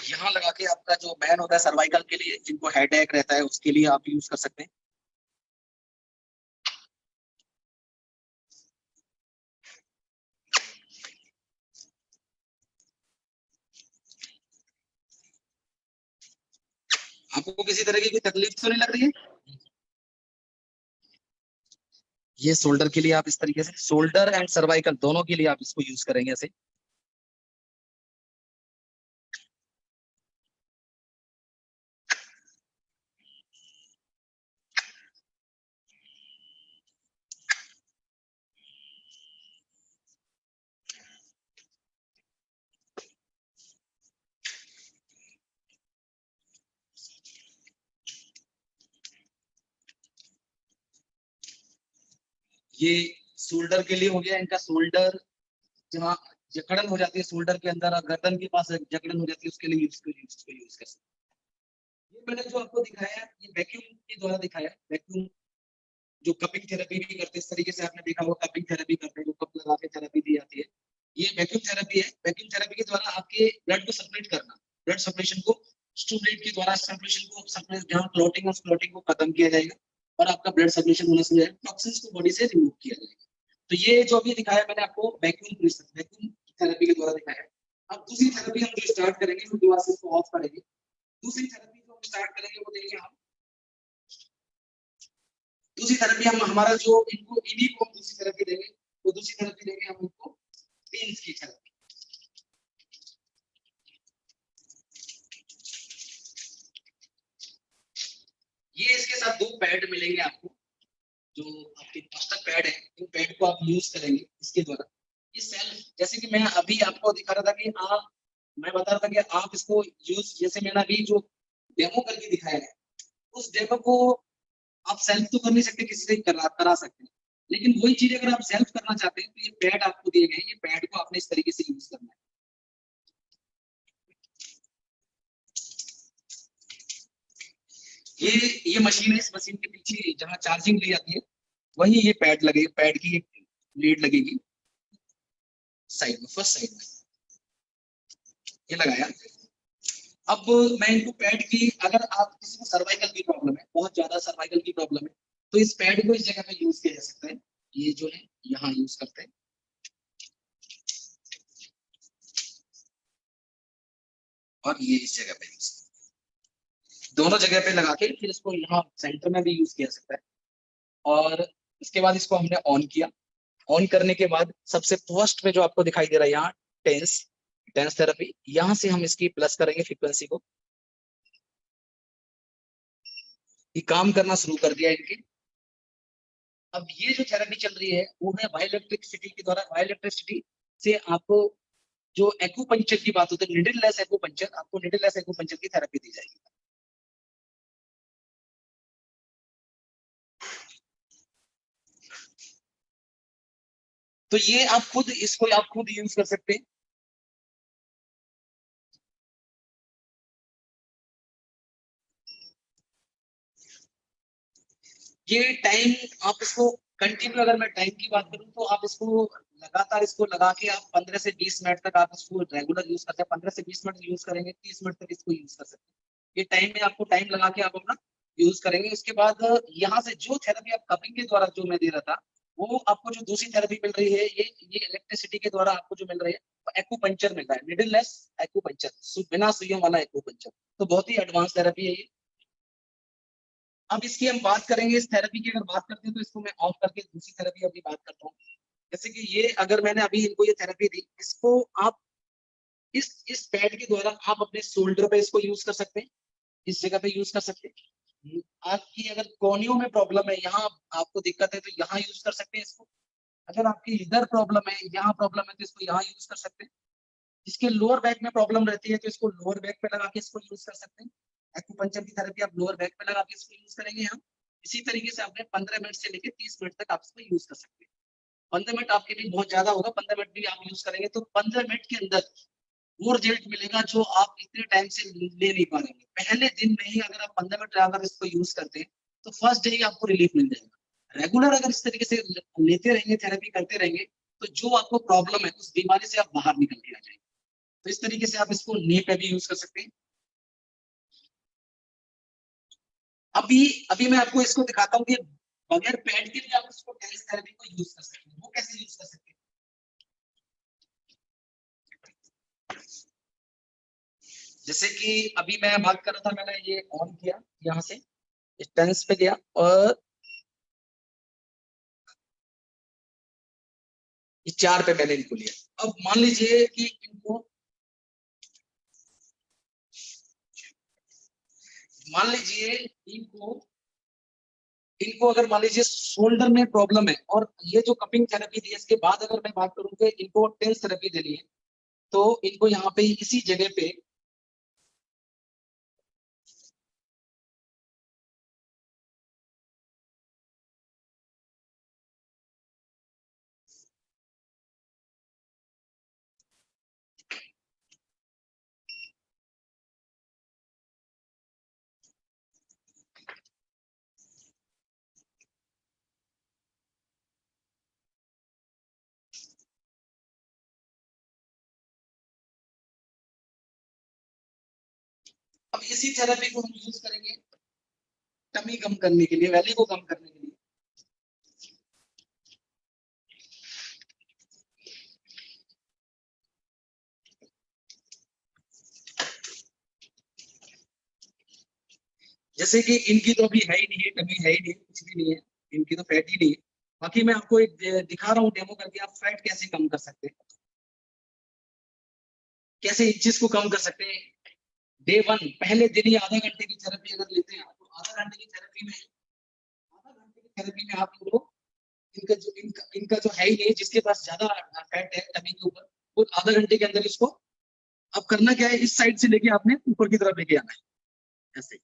यहाँ लगा के आपका जो बैन होता है सर्वाइकल के लिए, जिनको हेडेक रहता है उसके लिए आप यूज कर सकते हैं। आपको किसी तरह की कोई तकलीफ तो नहीं लग रही है? ये शोल्डर के लिए आप इस तरीके से, शोल्डर एंड सर्वाइकल दोनों के लिए आप इसको यूज करेंगे ऐसे। ये शोल्डर के लिए हो गया, इनका शोल्डर जहाँ जकड़न हो जाती है शोल्डर के अंदर, गर्दन के पास जकड़न हो जाती है, उसके लिए इसको यूज कर सकते हैं। ये मैंने जो आपको दिखाया है ये वैक्यूम के द्वारा दिखाया है। वैक्यूम जो कपिंग थेरेपी भी करते हैं, इस तरीके से आपने देखा होगा कपिंग थेरेपी करते हैं, जो कप लगा के थेरेपी दी जाती है, ये वैक्यूम थेरेपी है। वैक्यूम थेरेपी के द्वारा आपके ब्लड को सर्कुलेट करना, ब्लड सर्कुलेशन को स्टूबलेट के द्वारा सर्कुलेशन को सर्कुलेट, जहाँ क्लॉटिंग है उस क्लॉटिंग को खत्म किया जाएगा और आपका ब्लड सर्कुलेशन होना शुरू हो जाएगा, टॉक्सिन्स को बॉडी से रिमूव किया जाएगा। तो ये जो अभी दिखाया मैंने आपको वैक्यूम थेरेपी के द्वारा दिखाया है। अब दूसरी थेरेपी हम जो स्टार्ट करेंगे, हम दोबारा से इसको ऑफ करेंगे। दूसरी थेरेपी जो हम स्टार्ट करेंगे वो देंगे हम, दूसरी थेरेपी हम हमारा जो इनको इन्हीं को हम दूसरी थेरेपी देंगे, वो दूसरी थेरेपी देंगे हम इनको पेन्स की थेरेपी। ये इसके साथ 2 पैड मिलेंगे आपको, जो आपके पुस्तक पैड है, इन पैड को आप यूज करेंगे इसके द्वारा। ये सेल्फ, जैसे कि मैं अभी आपको दिखा रहा था कि आप, मैं बता रहा था कि आप इसको यूज, जैसे मैंने अभी जो डेमो करके दिखाया है, उस डेमो को आप सेल्फ तो कर नहीं सकते, किसी से करा सकते हैं, लेकिन वही चीज अगर आप सेल्फ करना चाहते हैं तो ये पैड आपको दिए गए, ये पैड को आपने इस तरीके से यूज करना है। ये ये मशीन है, इस मशीन के पीछे जहाँ चार्जिंग ली जाती है वही ये पैड लगे, पैड की एक लीड लगेगी साइड में, फर्स्ट साइड में ये लगाया। अब मैं इनको पैड की, अगर आप किसी को सर्वाइकल की प्रॉब्लम है, बहुत ज्यादा सर्वाइकल की प्रॉब्लम है, तो इस पैड को इस जगह पे यूज किया जा सकता है। ये जो है यहाँ यूज करते हैं, और ये इस जगह पे यूज, दोनों जगह पे लगा के फिर इसको यहाँ सेंटर में भी यूज किया जा सकता है। और इसके बाद इसको हमने ऑन किया। ऑन करने के बाद सबसे फर्स्ट में जो आपको दिखाई दे रहा है यहाँ, टेंस टेंस थेरेपी, यहाँ से हम इसकी प्लस करेंगे फ्रीक्वेंसी को। ये काम करना शुरू कर दिया इनके। अब ये जो थेरेपी चल रही है वो है बायोइलेक्ट्रिसिटी के द्वारा। बायोइलेक्ट्रिसिटी से आपको जो एक्यूपंक्चर की बात होती है, निडल लेस एक्यूपंक्चर, आपको निडल लेस एक्यूपंक्चर की थेरेपी दी जाएगी। तो ये आप खुद, इसको आप खुद यूज कर सकते हैं। ये टाइम आप इसको कंटिन्यू, अगर मैं टाइम की बात करूं तो आप इसको लगातार इसको लगा के आप 15 से 20 मिनट तक आप इसको रेगुलर यूज करते हैं। 15 से 20 मिनट यूज करेंगे, 30 मिनट तक इसको यूज कर सकते हैं। ये टाइम में आपको टाइम लगा के आप अपना यूज करेंगे। उसके बाद यहाँ से जो थेरेपी आप कपिंग के द्वारा जो मैं दे रहा था, वो आपको जो दूसरी थेरेपी मिल रही है, ये इलेक्ट्रिसिटी के द्वारा आपको जो मिल रही है वो एक्यूपंक्चर मिल रहा है, निडल लेस एक्यूपंक्चर, बिना सुइयों वाला एक्यूपंक्चर। तो बहुत ही एडवांस थेरेपी है ये। अब इसकी हम बात करेंगे, इस थेरेपी की अगर बात करते हैं तो इसको मैं ऑफ करके दूसरी थेरेपी अभी बात करता हूँ। जैसे कि ये, अगर मैंने अभी इनको ये थेरेपी दी, इसको आप इस पैड के द्वारा आप अपने शोल्डर पे इसको यूज कर सकते हैं, इस जगह पे यूज कर सकते हैं। आपकी अगर कोहनियों में प्रॉब्लम है, यहाँ आपको दिक्कत है, तो यहाँ यूज कर सकते हैं इसको। अगर आपकी इधर प्रॉब्लम है, यहाँ प्रॉब्लम है, तो इसको यहाँ यूज कर सकते हैं। इसके लोअर बैक में प्रॉब्लम रहती है तो इसको लोअर बैक पे लगा के इसको यूज कर सकते हैं। एक्यूपंक्चर की थेरेपी आप लोअर बैक पे लगा के इसको यूज करेंगे हम। इसी तरीके से आपने 15 मिनट से लेकर 30 मिनट तक आप इसको यूज कर सकते हैं। 15 मिनट आपके लिए बहुत ज्यादा होगा, 15 मिनट भी आप यूज करेंगे तो 15 मिनट के अंदर वो रिजल्ट मिलेगा जो आप इतने टाइम से ले नहीं पा रहे हैं। पहले दिन में ही अगर आप 15 मिनट अगर इसको यूज करते हैं तो फर्स्ट डे ही आपको रिलीफ मिल जाएगा। रेगुलर अगर इस तरीके से लेते रहेंगे, थेरेपी करते रहेंगे, तो जो आपको प्रॉब्लम है उस बीमारी से आप बाहर निकल के आ जाएंगे। तो इस तरीके से आप इसको नी पे भी यूज कर सकते हैं। अभी अभी मैं आपको इसको दिखाता हूँ कि बगैर पैड के लिए आप इसको टेनिस थेरेपी को यूज कर सकते हैं। वो कैसे यूज कर सकते हैं? जैसे कि अभी मैं बात कर रहा था, मैंने ये ऑन किया, यहाँ से इस टेंस पे गया और ये 4 पे मैंने इनको लिया। अब मान लीजिए कि इनको, मान लीजिए इनको इनको अगर मान लीजिए शोल्डर में प्रॉब्लम है और ये जो कपिंग थेरेपी दी है, इसके बाद अगर मैं बात करूं कि इनको टेंस थेरेपी देनी है, तो इनको यहाँ पे इसी जगह पे अब इसी थेरेपी को हम यूज करेंगे टमी कम करने के लिए, वैली को कम करने के लिए। जैसे कि इनकी तो अभी है ही नहीं है, टमी है ही नहीं, कुछ भी नहीं है, इनकी तो फैट ही नहीं है। बाकी मैं आपको एक दिखा रहा हूँ डेमो करके, आप फैट कैसे कम कर सकते हैं, कैसे इस चीज को कम कर सकते हैं। डे वन, पहले दिन ही आधा घंटे की थेरेपी अगर लेते हैं तो आधा घंटे की थेरेपी में, आधा घंटे की थेरेपी में आप इनको, इनका जो है ही नहीं, जिसके पास ज्यादा फैट है टमी के ऊपर, वो आधा घंटे के अंदर इसको, अब करना क्या है, इस साइड से लेके आपने ऊपर की तरफ लेके आना है, ऐसे।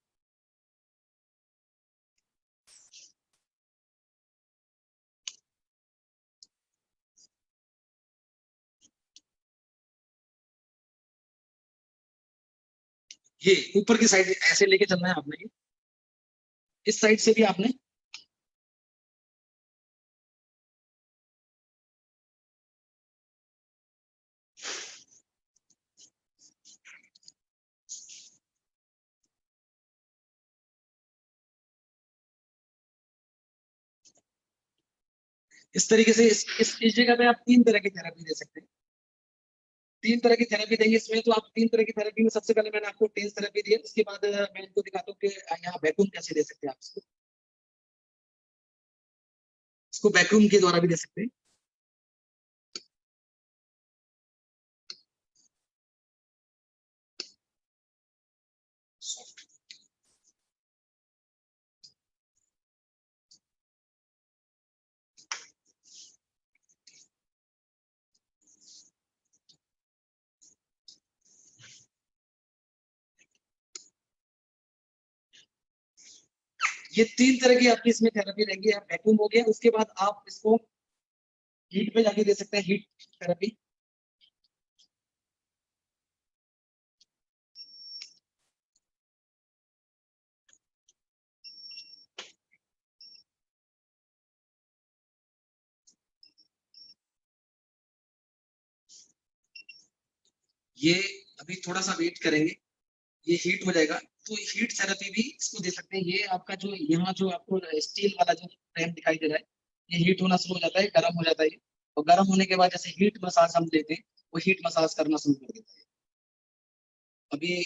ये ऊपर की साइड ऐसे लेके चलना है आपने। इस साइड से भी आपने इस तरीके से इस जगह पे आप 3 तरह की थेरेपी दे सकते हैं। 3 तरह की थेरेपी देंगे इसमें। तो आप 3 तरह की थेरेपी में सबसे पहले मैंने आपको टेंस थेरेपी दी है, उसके बाद मैं इनको दिखाता हूँ कि यहाँ वैक्यूम कैसे दे सकते हैं आप इसको वैक्यूम के द्वारा भी दे सकते हैं। ये 3 तरह की आपकी इसमें थेरेपी रहेगी। वैक्यूम हो गया, उसके बाद आप इसको हीट पे जाके दे सकते हैं, हीट थेरेपी। ये अभी थोड़ा सा वेट करेंगे, ये हीट हो जाएगा तो हीट थेरेपी भी इसको दे सकते हैं। ये आपका जो यहाँ जो आपको स्टील वाला जो फ्रेम दिखाई दे रहा है, ये हीट होना शुरू हो जाता है, गर्म हो जाता है। और गर्म होने के बाद जैसे हीट मसाज हम लेते हैं, वो हीट मसाज करना शुरू कर देता है। अभी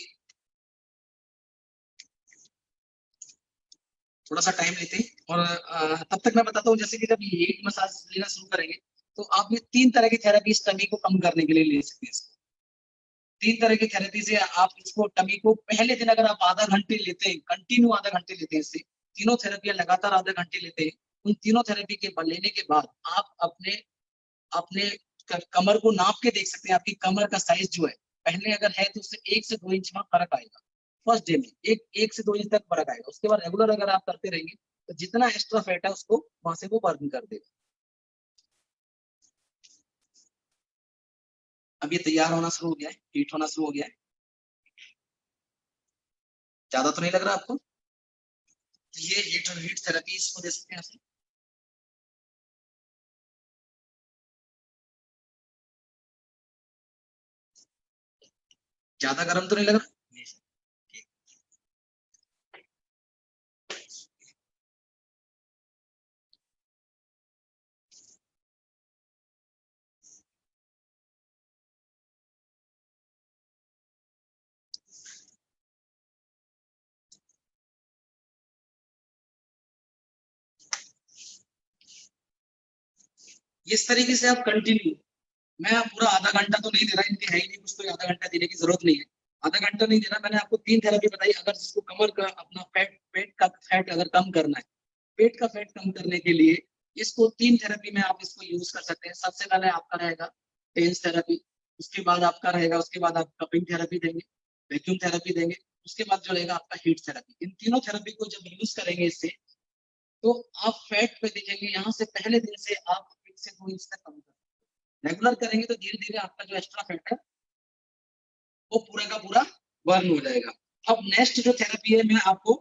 थोड़ा सा टाइम लेते हैं और तब तक मैं बताता हूँ, जैसे कि जब ये हीट मसाज लेना शुरू करेंगे तो आप ये 3 तरह की थेरेपी इस टमी को कम करने के लिए ले सकते हैं। 3 तरह की थेरेपी से आप इसको टमी को पहले दिन अगर आप आधा घंटे लेते हैं, कंटिन्यू आधा घंटे लेते हैं, इससे तीनों थेरेपियां लगातार आधा घंटे लेते हैं, उन तीनों थेरेपी के लेने के बाद आप अपने अपने कमर को नाप के देख सकते हैं। आपकी कमर का साइज जो है पहले अगर है तो उससे 1 से 2 इंच में फर्क आएगा। फर्स्ट डे में एक से 2 इंच तक फर्क आएगा। उसके बाद रेगुलर अगर आप करते रहेंगे तो जितना एक्स्ट्रा फैट है उसको वहां से वो बर्न कर देगा। अब ये तैयार होना शुरू हो गया है, हीट होना शुरू हो गया है। ज्यादा तो नहीं लग रहा आपको? तो ये हीट थेरेपी इसको दे सकते हैं आप। ज्यादा गर्म तो नहीं लग रहा? इस तरीके से आप कंटिन्यू, मैं पूरा आधा घंटा तो नहीं दे रहा, इनके है ही नहीं कुछ तो आधा घंटा देने की जरूरत नहीं है। आधा घंटा नहीं देना, मैंने आपको 3 थेरेपी बताई। अगर जिसको कमर का अपना पेट का फैट अगर कम करना है, पेट का फैट कम करने के लिए इसको 3 थेरेपी में आप इसको यूज कर सकते हैं। सबसे पहले आपका रहेगा टेंस थेरेपी, उसके बाद आपका रहेगा, उसके बाद आप कपिंग थेरेपी देंगे, वैक्यूम थेरेपी देंगे, उसके बाद जो रहेगा आपका हीट थेरेपी। इन तीनों थेरेपी को जब यूज करेंगे इससे, तो आप फैट पे देखेंगे यहाँ से पहले दिन से आप 1 से 2 इंच तक कम कर रेगुलर करेंगे तो धीरे धीरे आपका जो एक्स्ट्रा फैट है वो पूरा का पूरा बर्न हो जाएगा। अब नेक्स्ट जो थेरेपी है मैं आपको,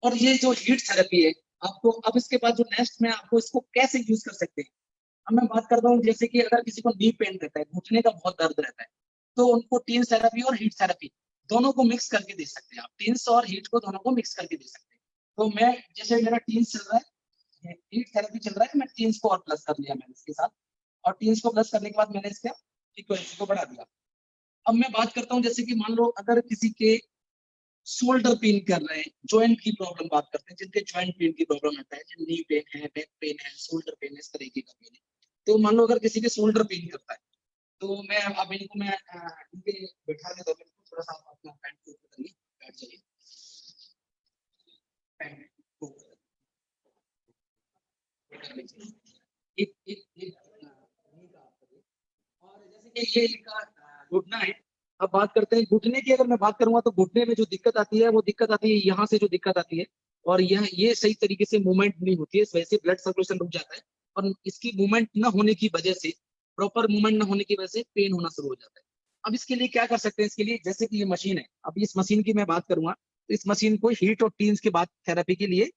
और ये जो हीट थेरेपी है आपको, अब इसके बाद जो नेक्स्ट में आपको इसको कैसे यूज कर सकते हैं। अब मैं बात करता हूँ, जैसे कि अगर किसी को नी पेन रहता है, घुटने का बहुत दर्द रहता है, तो उनको टीन्स थेरेपी और हीट थेरेपी दोनों को मिक्स करके दे सकते हैं। आप टीन्स और हीट को दोनों को मिक्स करके दे सकते हैं। तो मैं जैसे मेरा टीन्स चल रहा है, हीट थेरेपी चल रहा है, मैं टीन्स को और प्लस कर लिया मैंने इसके साथ, और टीन्स को प्लस करने के बाद मैंने इसका फ्रीक्वेंसी को बढ़ा दिया। अब मैं बात करता हूँ, जैसे कि मान लो अगर किसी के शोल्डर पेन कर रहे हैं, जॉइंट की प्रॉब्लम बात करते हैं, जिनके जॉइंट पेन की प्रॉब्लम रहता है, नी पेन है, बैक पेन है, शोल्डर पेन है, इस तरीके का पेन है। तो मान लो अगर किसी के शोल्डर पेन करता है, तो मैं अब इनको मैं इनके बैठा देता हूँ। थोड़ा सा आप अपना पैंट को ऊपर करिए, बैठ जाइए। पैंट को ऊपर कर लीजिए। एक एक एक और जैसे कि ये इनका घुटना है। अब बात करते हैं घुटने की। अगर मैं बात करूंगा तो घुटने में जो दिक्कत आती है वो दिक्कत आती है यहाँ से, जो दिक्कत आती है, और ये सही तरीके से मूवमेंट नहीं होती है, इस वजह से ब्लड सर्कुलेशन रुक जाता है, और इसकी मूवमेंट न होने की वजह से, प्रॉपर मूवमेंट न होने की वजह से पेन होना शुरू हो जाता है। अब इसके लिए क्या कर सकते हैं? इसके लिए जैसे कि ये मशीन है, अब इस मशीन की मैं बात करूंगा तो इस मशीन को हीट और टीन्स के बाद थेरेपी के लिए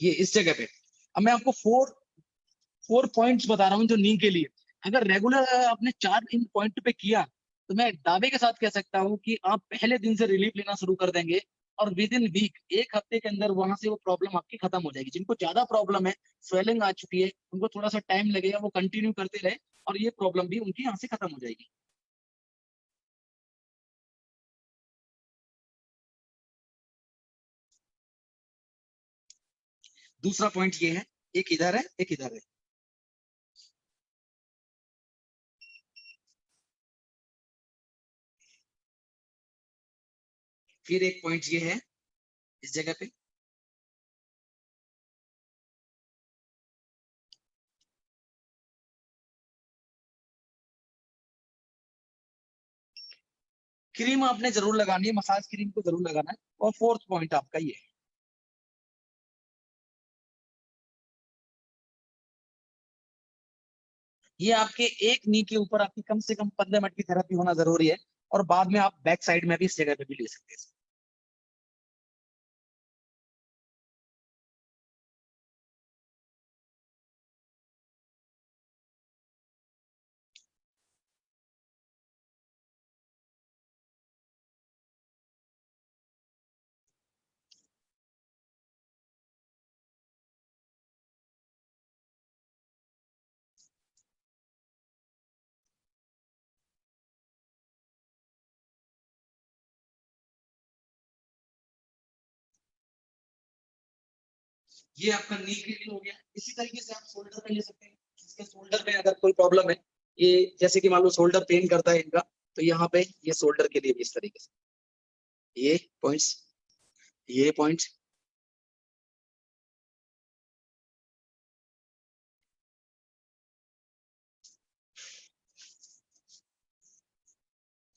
ये इस जगह पे। अब मैं आपको फोर पॉइंट्स बता रहा हूँ जो नी के लिए। अगर रेगुलर आपने 4 इन पॉइंट पे किया तो मैं दावे के साथ कह सकता हूँ कि आप पहले दिन से रिलीफ लेना शुरू कर देंगे और विद इन वीक, 1 हफ्ते के अंदर वहां से वो प्रॉब्लम आपकी खत्म हो जाएगी। जिनको ज्यादा प्रॉब्लम है, स्वेलिंग आ चुकी है, उनको थोड़ा सा टाइम लगेगा, वो कंटिन्यू करते रहे और ये प्रॉब्लम भी उनकी यहाँ से खत्म हो जाएगी। दूसरा पॉइंट ये है, एक इधर है एक इधर है। फिर एक पॉइंट ये है इस जगह पे। क्रीम आपने जरूर लगानी है, मसाज क्रीम को जरूर लगाना है। और फोर्थ पॉइंट आपका ये है, ये आपके एक नी के ऊपर आपकी कम से कम 15 मिनट की थेरेपी होना जरूरी है। और बाद में आप बैक साइड में भी इस जगह पे भी ले सकते हैं। ये आपका नी के लिए हो गया। इसी तरीके से आप शोल्डर पे ले सकते हैं। इसके शोल्डर में अगर कोई प्रॉब्लम है, ये जैसे कि मान लो शोल्डर पेन करता है इनका, तो यहाँ पे ये शोल्डर के लिए भी इस तरीके से ये पॉइंट्स, ये पॉइंट्स।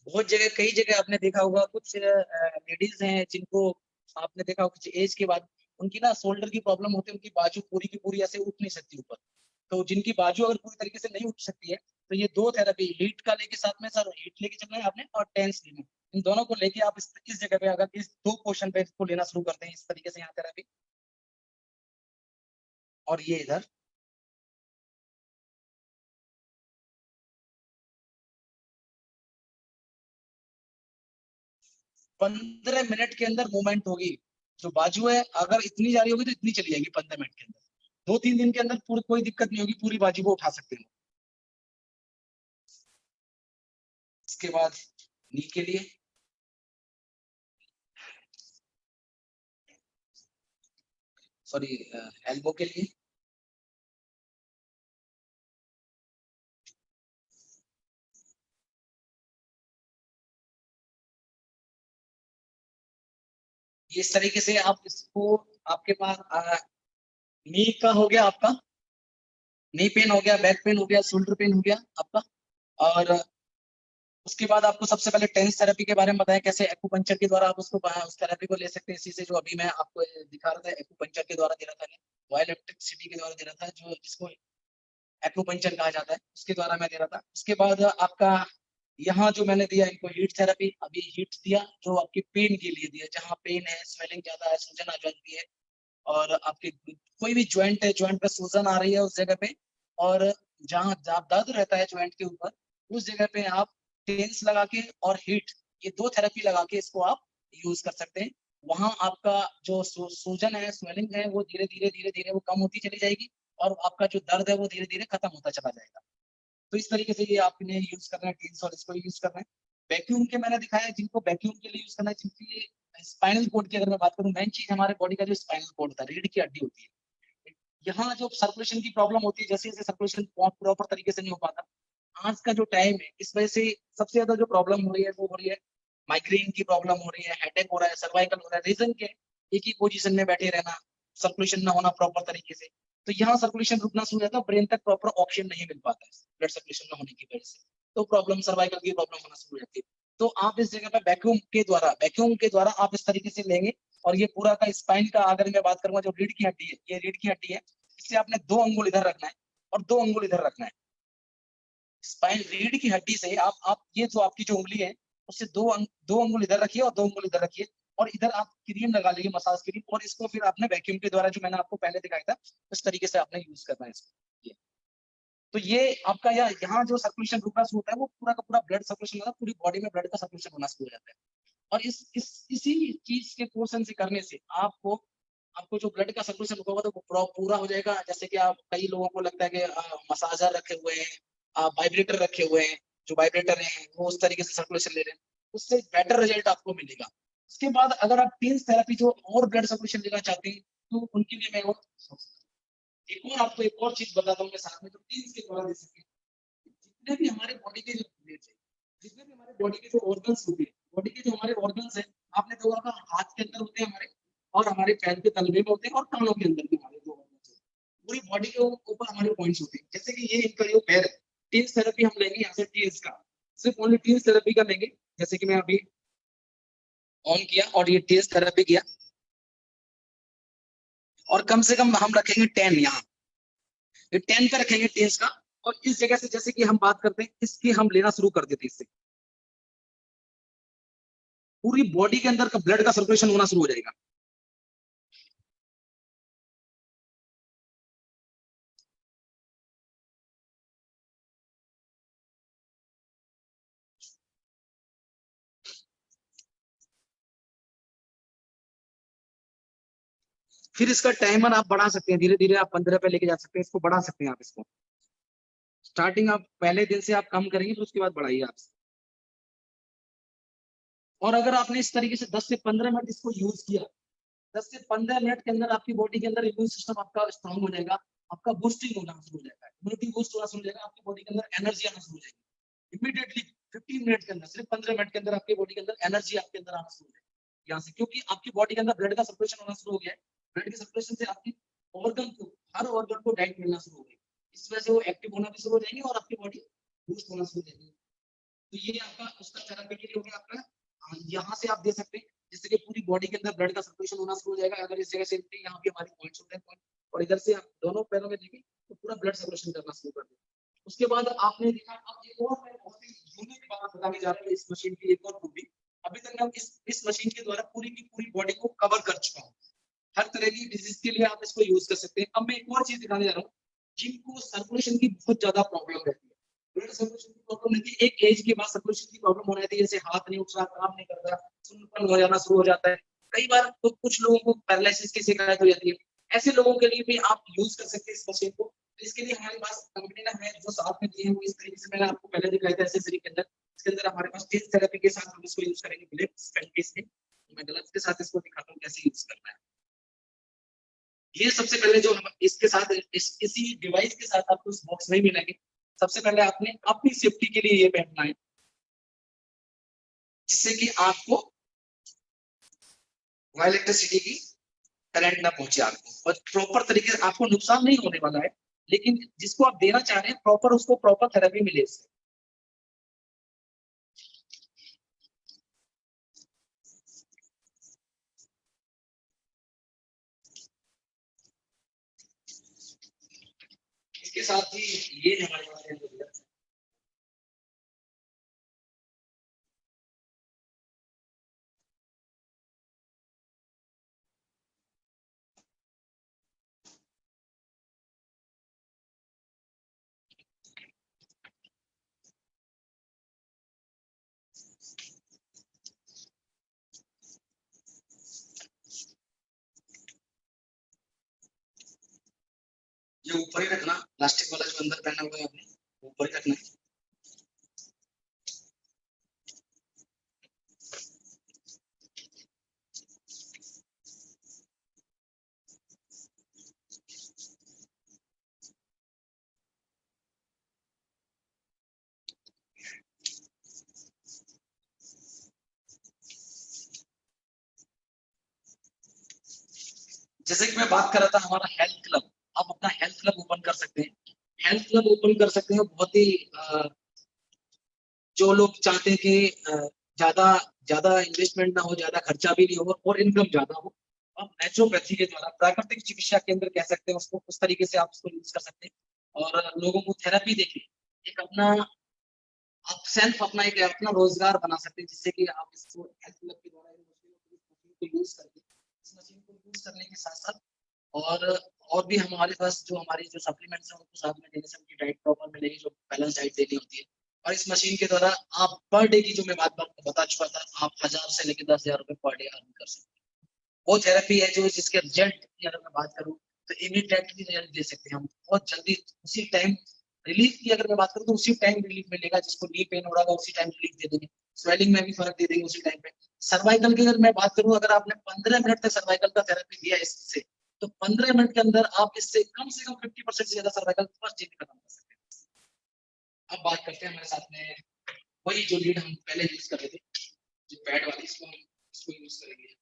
बहुत जगह, कई जगह आपने देखा होगा, कुछ लेडीज हैं जिनको आपने देखा होगा कुछ एज के बाद उनकी ना शोल्डर की प्रॉब्लम होती है, उनकी बाजू पूरी की पूरी ऐसे उठ नहीं सकती ऊपर। तो जिनकी बाजू अगर पूरी तरीके से नहीं उठ सकती है, तो ये दो थेरेपी, हीट का लेके साथ में, सर हीट लेके चलना है आपने और टेंस लेना है। इन दोनों को लेके आप इस जगह पे अगर इस 2 पोर्शन पे इसको लेना शुरू करते हैं इस तरीके से यहाँ थेरेपी, और ये इधर 15 मिनट के अंदर मूवमेंट होगी। जो बाजू है अगर इतनी जा रही होगी तो इतनी चली जाएगी 15 मिनट के अंदर। 2-3 दिन के अंदर पूरी कोई दिक्कत नहीं होगी, पूरी बाजू को उठा सकते हैं। इसके बाद नी के लिए, सॉरी, एल्बो के लिए इस तरीके से आप इसको, आपके पास नी का हो गया, आपका नी पेन हो गया, बैक पेन हो गया, शोल्डर पेन हो गया आपका। और उसके बाद आपको सबसे पहले टेंस थेरेपी के बारे में बताया, कैसे एक्यूपंक्चर के द्वारा आप उसको उस थेरेपी को ले सकते हैं। इसी से जो अभी मैं आपको दिखा रहा था, एक्यूपंक्चर के द्वारा दे रहा था, वायर इलेक्ट्रिसिटी के द्वारा दे रहा था, जो जिसको एक्यूपंक्चर कहा जाता है, उसके द्वारा मैं दे रहा था। उसके बाद आपका यहाँ जो मैंने दिया इनको हीट थेरेपी, अभी हीट दिया जो आपकी पेन के लिए दिया, जहाँ पेन है, स्वेलिंग ज्यादा है, सूजन आ जाती है, और आपके कोई भी ज्वाइंट है, ज्वाइंट पे सूजन आ रही है उस जगह पे, और जहाँ दर्द रहता है ज्वाइंट के ऊपर, उस जगह पे आप टेंस लगा के और हीट, ये 2 थेरेपी लगा के इसको आप यूज कर सकते हैं। वहां आपका जो सूजन है, स्वेलिंग है, वो धीरे धीरे धीरे धीरे वो कम होती चली जाएगी, और आपका जो दर्द है वो धीरे धीरे खत्म होता चला जाएगा। तो इस तरीके से ये आपने यूज करना है टेंस, और इसको यूज करना है। वैक्यूम के मैंने दिखाया जिनको वैक्यूम के लिए यूज करना है, जिनकी स्पाइनल कोड की अगर मैं बात करूं, मेन चीज हमारे बॉडी का जो स्पाइनल कोड होता है, रीढ़ की हड्डी होती है, यहाँ जो सर्कुलेशन की प्रॉब्लम होती है, जैसे जैसे सर्कुलेशन प्रॉपर तरीके से नहीं हो पाता, आज का जो टाइम है, इस वजह से सबसे ज्यादा जो प्रॉब्लम हो रही है वो हो रही है माइग्रेन की प्रॉब्लम हो रही है, हेडेक हो रहा है, सर्वाइकल हो रहा है। रीजन क्या है? एक ही पोजीशन में बैठे रहना, सर्कुलेशन ना होना प्रॉपर तरीके से। तो यहाँ सर्कुलेशन रुकना शुरू हो जाता है, ब्रेन तक प्रॉपर ऑक्सीजन नहीं मिल पाता है ब्लड सर्कुलेशन ना होने की वजह से, तो प्रॉब्लम, सर्वाइकल की प्रॉब्लम होना शुरू हो जाती है। तो आप इस जगह पे वैक्यूम के द्वारा आप इस तरीके से लेंगे, और ये पूरा का स्पाइन का अगर मैं बात करूंगा, जो रीढ़ की हड्डी है, ये रीढ़ की हड्डी है, इससे आपने 2 अंगुल इधर रखना है और 2 अंगुल इधर रखना है। स्पाइन रीढ़ की हड्डी से आप ये जो आपकी जो उंगली है, उससे दो अंगुल इधर रखिए और 2 अंगुल इधर रखिए, और इधर आप क्रीम लगा लीजिए, मसाज क्रीम, और इसको फिर आपने वैक्यूम के द्वारा, जो मैंने आपको पहले दिखाया था, इस तरीके से आपने यूज करना है इसको। तो ये आपका यहाँ जो सर्कुलेशन रुका शुरू होता है, वो पूरा का पूरा ब्लड सर्कुलेशन होता है, पूरी बॉडी में ब्लड का सर्कुलेशन होना शुरू हो जाता है। और इसी चीज के पोर्शन से करने से आपको जो ब्लड का सर्कुलेशन होगा तो वो पूरा हो जाएगा। जैसे कि आप, कई लोगों को लगता है कि मसाजर रखे हुए हैं, वाइब्रेटर रखे हुए हैं, जो वाइब्रेटर हैं वो उस तरीके से सर्कुलेशन ले रहे हैं, उससे बेटर रिजल्ट आपको मिलेगा। उसके बाद अगर आप टीन्स थेरेपी जो और ब्लड सर्कुलेशन लेना चाहते हैं, तो उनके लिए मैं आपको एक और चीज बताता हूँ मैं साथ में, जो टीन्स के द्वारा दे सकते हैं। जितने भी हमारे बॉडी के जितने भी हमारे बॉडी के जो ऑर्गन्स होते हैं, बॉडी के जो हमारे ऑर्गन्स हैं, आपने देखा होगा हाथ के अंदर होते हैं हमारे, और हमारे पैर के तलवे में होते हैं, और कानों के अंदर भी हमारे जो ऑर्गन्स होते हैं, पूरी बॉडी के ऊपर हमारे पॉइंट्स होते हैं। जैसे कि ये इनका जो पैर है, टीन्स थेरेपी हम लेंगे यहाँ से, टीन्स का सिर्फ ओनली टीन्स थेरेपी का लेंगे। जैसे कि मैं अभी ऑन किया और ये टीन्स थेरेपी किया, और कम से कम हम रखेंगे 10, यहाँ 10 पे रखेंगे टीन्स का। और इस जगह से, जैसे कि हम बात करते हैं, इसकी हम लेना शुरू कर देते हैं, इससे पूरी बॉडी के अंदर का ब्लड का सर्कुलेशन होना शुरू हो जाएगा। फिर इसका टाइमर आप बढ़ा सकते हैं, धीरे धीरे आप 15 पे लेके जा सकते हैं, इसको बढ़ा सकते हैं आप इसको। स्टार्टिंग आप पहले दिन से आप कम करेंगे, फिर उसके बाद बढ़ाइए आप। और अगर आपने इस तरीके से 10 से 15 मिनट इसको यूज किया, 10 से 15 मिनट के अंदर आपकी बॉडी के अंदर इम्यून सिस्टम आपका स्ट्रांग हो जाएगा, आपका बूस्टिंग होना शुरू हो जाएगा, इम्यूनिटी बूस्ट होना शुरू हो जाएगा, आपकी बॉडी के अंदर एनर्जी आना शुरू हो जाएगी इमीडिएटली। 15 मिनट के अंदर, सिर्फ 15 मिनट के अंदर आपकी बॉडी के अंदर एनर्जी आपके अंदर आना शुरू हो जाएगी यहाँ से, क्योंकि आपकी बॉडी के अंदर ब्लड का सर्कुलेशन होना शुरू हो गया है। ब्लड के सर्कुलेशन से आपकी ऑर्गन को, हर ऑर्गन को डाइट मिलना शुरू हो गई, इस वजह से वो एक्टिव होना भी शुरू हो जाएंगे और आपकी बॉडी बूस्ट होना शुरू हो जाएगी। तो ये आपका उसका थेरेपी के लिए हो गया आपका। यहाँ से आप दे सकते हैं, जिससे कि पूरी बॉडी के अंदर ब्लड का सर्कुलेशन होना शुरू हो जाएगा। अगर इस जगह से यहाँ पे हमारे पॉइंट्स होते हैं पॉइंट, और इधर से आप दोनों पैरों में देखें तो पूरा ब्लड सर्कुलेशन करना शुरू कर दें। उसके बाद आपने देखा, अब एक और मैं बहुत ही यूनिक बात बताने जा रहा हूँ इस मशीन की, एक और खूबी। अभी तक मैं इस मशीन के द्वारा पूरी की पूरी बॉडी को कवर कर चुका हूँ, हर तरह की डिजीज के लिए आप इसको यूज कर सकते हैं। अब मैं एक और चीज दिखाने जा रहा हूँ, जिनको सर्कुलेशन की बहुत ज्यादा प्रॉब्लम रहती है, ब्लड सर्कुलेशन की प्रॉब्लम रहती है, एक एज के बाद सर्कुलेशन की प्रॉब्लम होने लगती है, जैसे हाथ नहीं उठ रहा, काम नहीं कर रहा, सुन्नपन हो जाना शुरू हो जाता है, कई बार तो कुछ लोगों को पैरालिसिस की शिकायत हो जाती है। ऐसे लोगों के लिए भी आप यूज कर सकते हैं इस मशीन को। तो इसके लिए हमारे पास कंपनी ने हमें जो साथ में दिए हैं, वो इस तरीके से मैंने आपको पहले दिखाया था एसेसरी के अंदर। इसके अंदर हमारे पास टेस्ट थेरेपी के साथ हम इसको यूज करेंगे, ब्लड पेन के। मैं ग्लव्स के साथ इसको दिखाता हूँ कैसे यूज करना है। ये सबसे पहले जो हम इसके साथ इसी डिवाइस के साथ आपको इस बॉक्स में मिलेंगे, सबसे पहले आपने अपनी सेफ्टी के लिए ये पहनना है, जिससे कि आपको इलेक्ट्रिसिटी की करंट ना पहुंचे आपको, और प्रॉपर तरीके से आपको नुकसान नहीं होने वाला है, लेकिन जिसको आप देना चाह रहे हैं प्रॉपर, उसको प्रॉपर थेरेपी मिले इससे। इसके साथ ही ये हमारे पास है, ये ऊपर ही रखना, प्लास्टिक वाला जो अंदर पहना हुआ है आपने ऊपर ही रखना है। जैसे कि मैं बात कर रहा था हमारा हेल्थ क्लब, आप अपना हेल्थ क्लब ओपन कर सकते हैं। हेल्थ क्लब ओपन कर सकते हैं बहुत ही जो लोग चाहते हैं कि ज्यादा ज्यादा इन्वेस्टमेंट ना हो, ज्यादा खर्चा भी नहीं हो और इनकम ज्यादा हो, आप नेचुरोपैथी के द्वारा, प्राकृतिक चिकित्सा केंद्र कह सकते हैं उसको, उस तरीके से आप उसको यूज कर सकते हैं और लोगों को थेरेपी देके एक अपना आप सेल्फ अपना एक अपना रोजगार बना सकते हैं, जिससे कि आप इसको हेल्थ क्लब के द्वारा मशीन को यूज करके, इस मशीन को यूज करने के साथ साथ और भी हमारे पास जो हमारी जो सप्लीमेंट्स हैं उनको साथ में देने से उनकी डाइट प्रॉपर मिलेगी, जो बैलेंस डाइट देनी होती है। और इस मशीन के द्वारा आप पर डे की, जो मैं बात बता चुका था, आप 1000 से लेकर 10,000 रुपए पर डे अर्न कर सकते हैं। वो थेरेपी है जो जिसके रिजल्ट की अगर मैं बात करूं तो इमीडिएटली रिजल्ट दे सकते हैं हम, बहुत जल्दी उसी टाइम। रिलीफ की अगर मैं बात करूं तो उसी टाइम रिलीफ मिलेगा, जिसको नी पेन हो रहा है उसी टाइम रिलीफ दे देंगे, स्वेलिंग में भी फर्क दे देंगे उसी टाइम पे। सर्वाइकल की अगर मैं बात करूं, अगर आपने 15 मिनट तक सर्वाइकल का थेरेपी दिया इससे, तो 15 मिनट के अंदर आप इससे कम से कम 50% से ज्यादा सर्वाइकल फर्स्ट डे में खत्म कर सकते हैं। अब बात करते हैं हमारे साथ में वही जो लीड हम पहले यूज कर रहे थे, जो पैड वाली, इसको यूज करेंगे।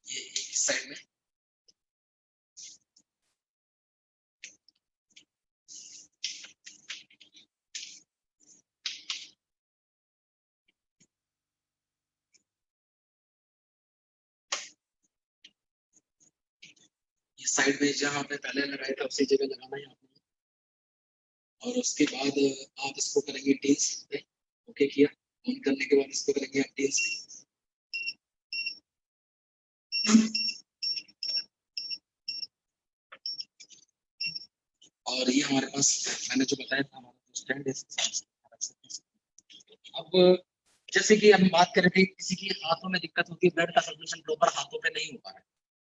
ये इस साइड में साइड में जहाँ पे पहले लगाया था उसी जगह लगाना है आपने। और उसके बाद आप इसको करेंगे टीन्स पे, ओके किया, ऑन करने के बाद इसको करेंगे आप टीन्स पे। और ये हमारे पास मैंने जो बताया था हमारा स्टैंड है। अब जैसे कि हम बात कर रहे थे, किसी की हाथों में दिक्कत होती है, ब्लड का सर्कुलेशन प्रॉपर हाथों पे नहीं हो पा रहा है,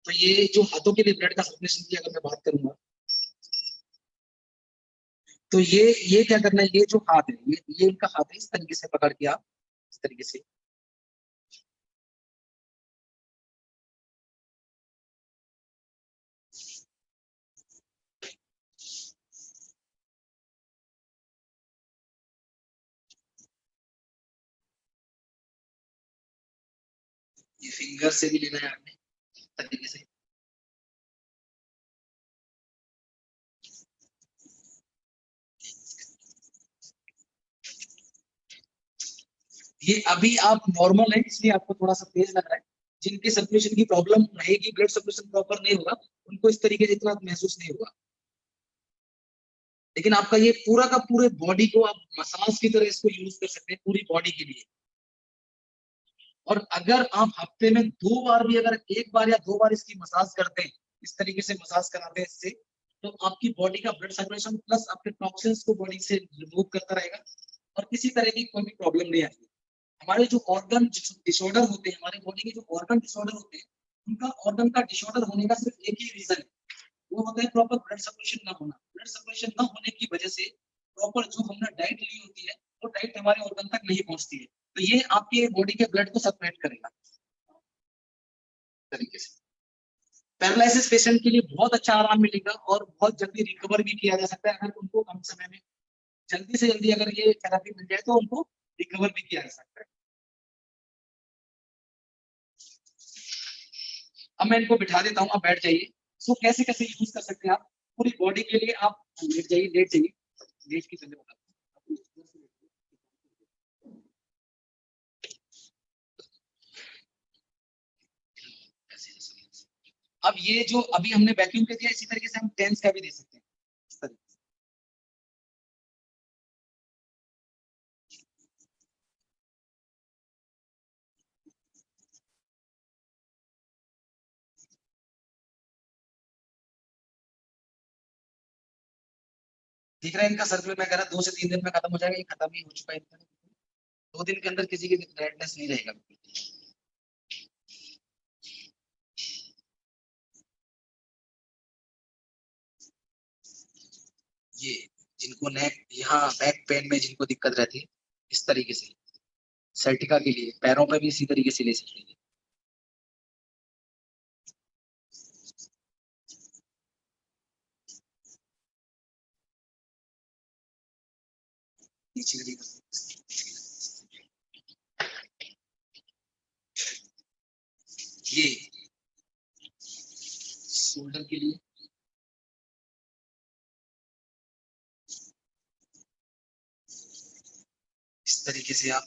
तो ये जो हाथों के लिए ब्लड का सर्कुलेशन की अगर मैं बात करूंगा, तो ये क्या करना है, ये जो हाथ है, ये इनका हाथ है, इस तरीके से पकड़ के आप इस तरीके से ये फिंगर से भी लेना है आपने इस तरीके से। ये अभी आप नॉर्मल है इसलिए आपको थोड़ा सा तेज लग रहा है, जिनके सर्कुलेशन की प्रॉब्लम रहेगी, ब्लड सर्कुलेशन प्रॉपर नहीं होगा, उनको इस तरीके से इतना महसूस नहीं होगा। लेकिन आपका ये पूरा का पूरे बॉडी को आप मसाज की तरह इसको यूज कर सकते हैं, पूरी बॉडी के लिए। और अगर आप हफ्ते में 2 बार भी, अगर 1 बार या 2 बार इसकी मसाज करते हैं, इस तरीके से मसाज कराते हैं इससे, तो आपकी बॉडी का ब्लड सर्कुलेशन प्लस आपके टॉक्सिन्स को बॉडी से रिमूव करता रहेगा, और किसी तरह की कोई भी प्रॉब्लम नहीं आएगी। हमारे जो ऑर्गन डिसऑर्डर होते हैं, हमारे बॉडी के जो ऑर्गन डिसऑर्डर होते हैं, उनका ऑर्गन का डिसऑर्डर होने का सिर्फ एक ही रीजन है, वो होता है प्रॉपर ब्लड सर्कुलेशन ना होना। ब्लड सर्कुलेशन ना होने की वजह से प्रॉपर जो हमने डाइट ली होती है, वो डाइट हमारे ऑर्गन तक नहीं पहुंचती है, तो ये आपके बॉडी के ब्लड को सर्कुलेट करेगा तरीके से। पैरालिसिस पेशेंट के लिए बहुत अच्छा आराम मिलेगा, और बहुत जल्दी रिकवर भी किया जा सकता है, अगर उनको कम समय में जल्दी से जल्दी अगर ये थेरेपी मिल जाए तो उनको रिकवर भी किया जा सकता है। अब मैं इनको बिठा देता हूँ, आप बैठ जाइए। इसको कैसे कैसे यूज कर सकते हैं आप पूरी बॉडी के लिए। आप लेट जाइए, लेट जाइए, लेट की तरह बताता हूँ। अब ये जो अभी हमने वैक्यूम के दिया, इसी तरीके से हम टेंस का भी दे सकते हैं, इस तरीके से। दिख रहा है इनका सर्कुलर, मैं कह रहा 2 से 3 दिन में खत्म हो जाएगा, ये खत्म ही हो चुका है इनका। 2 दिन के अंदर किसी की रेडनेस नहीं रहेगा। ये जिनको नेक, यहाँ बैक पेन में जिनको दिक्कत रहती है, इस तरीके से सर्टिका के लिए पैरों पे भी इसी तरीके से ले सकते हैं। नीचे भी कर सकते हैं। ये शोल्डर के लिए, इस तरीके से आप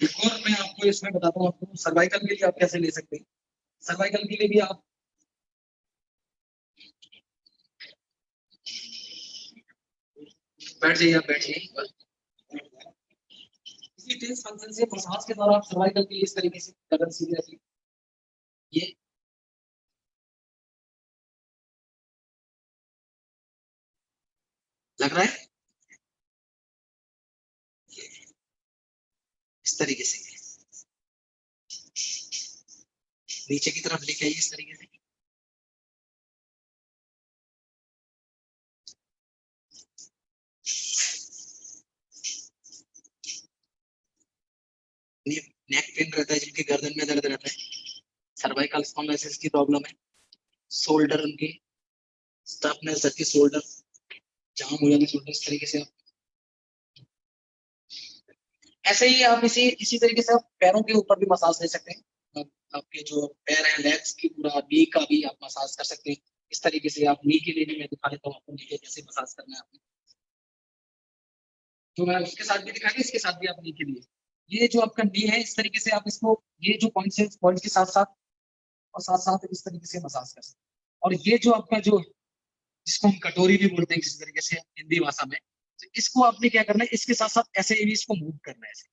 एक और मैं आपको इसमें बताता हूँ, आपको सर्वाइकल के लिए आप कैसे ले सकते हैं। सर्वाइकल के लिए भी आप बैठ जाइए, आप बैठिए। इसी टेंस फंक्शन से मसाज के द्वारा आप सर्वाइकल के लिए इस तरीके से गर्दन सीधी रखिए, ये लग रहा है इस तरीके से नीचे की तरफ लेके आइए इस तरीके से। नेक पेन रहता है, जिनके गर्दन में दर्द रहता है, सर्वाइकल स्पॉन्डिलोसिस की प्रॉब्लम है, शोल्डर उनकी स्टफनेस रहती है, शोल्डर जाम हो जाती है, शोल्डर इस तरीके से आप ऐसे ही आप इसी इसी तरीके से आप पैरों के ऊपर भी मसाज दे सकते हैं। आपके जो पैर हैं, लेग्स की पूरा नी का भी आप मसाज कर सकते हैं इस तरीके से। आप नी के लिए भी मैं दिखा देता हूँ आपको, नी के कैसे मसाज करना है आपको, तो मैं उसके साथ भी दिखा दूं, इसके साथ भी आप नी के लिए, ये जो आपका नी है इस तरीके से आप इसको, ये जो पॉइंट है पॉइंट के साथ साथ और साथ साथ इस तरीके से मसाज कर सकते हैं। और ये जो आपका जो, जिसको हम कटोरी भी बोलते हैं किसी तरीके से हिंदी भाषा में, तो इसको आपने क्या करना है, इसके साथ साथ ऐसे भी इसको मूव करना है ऐसे।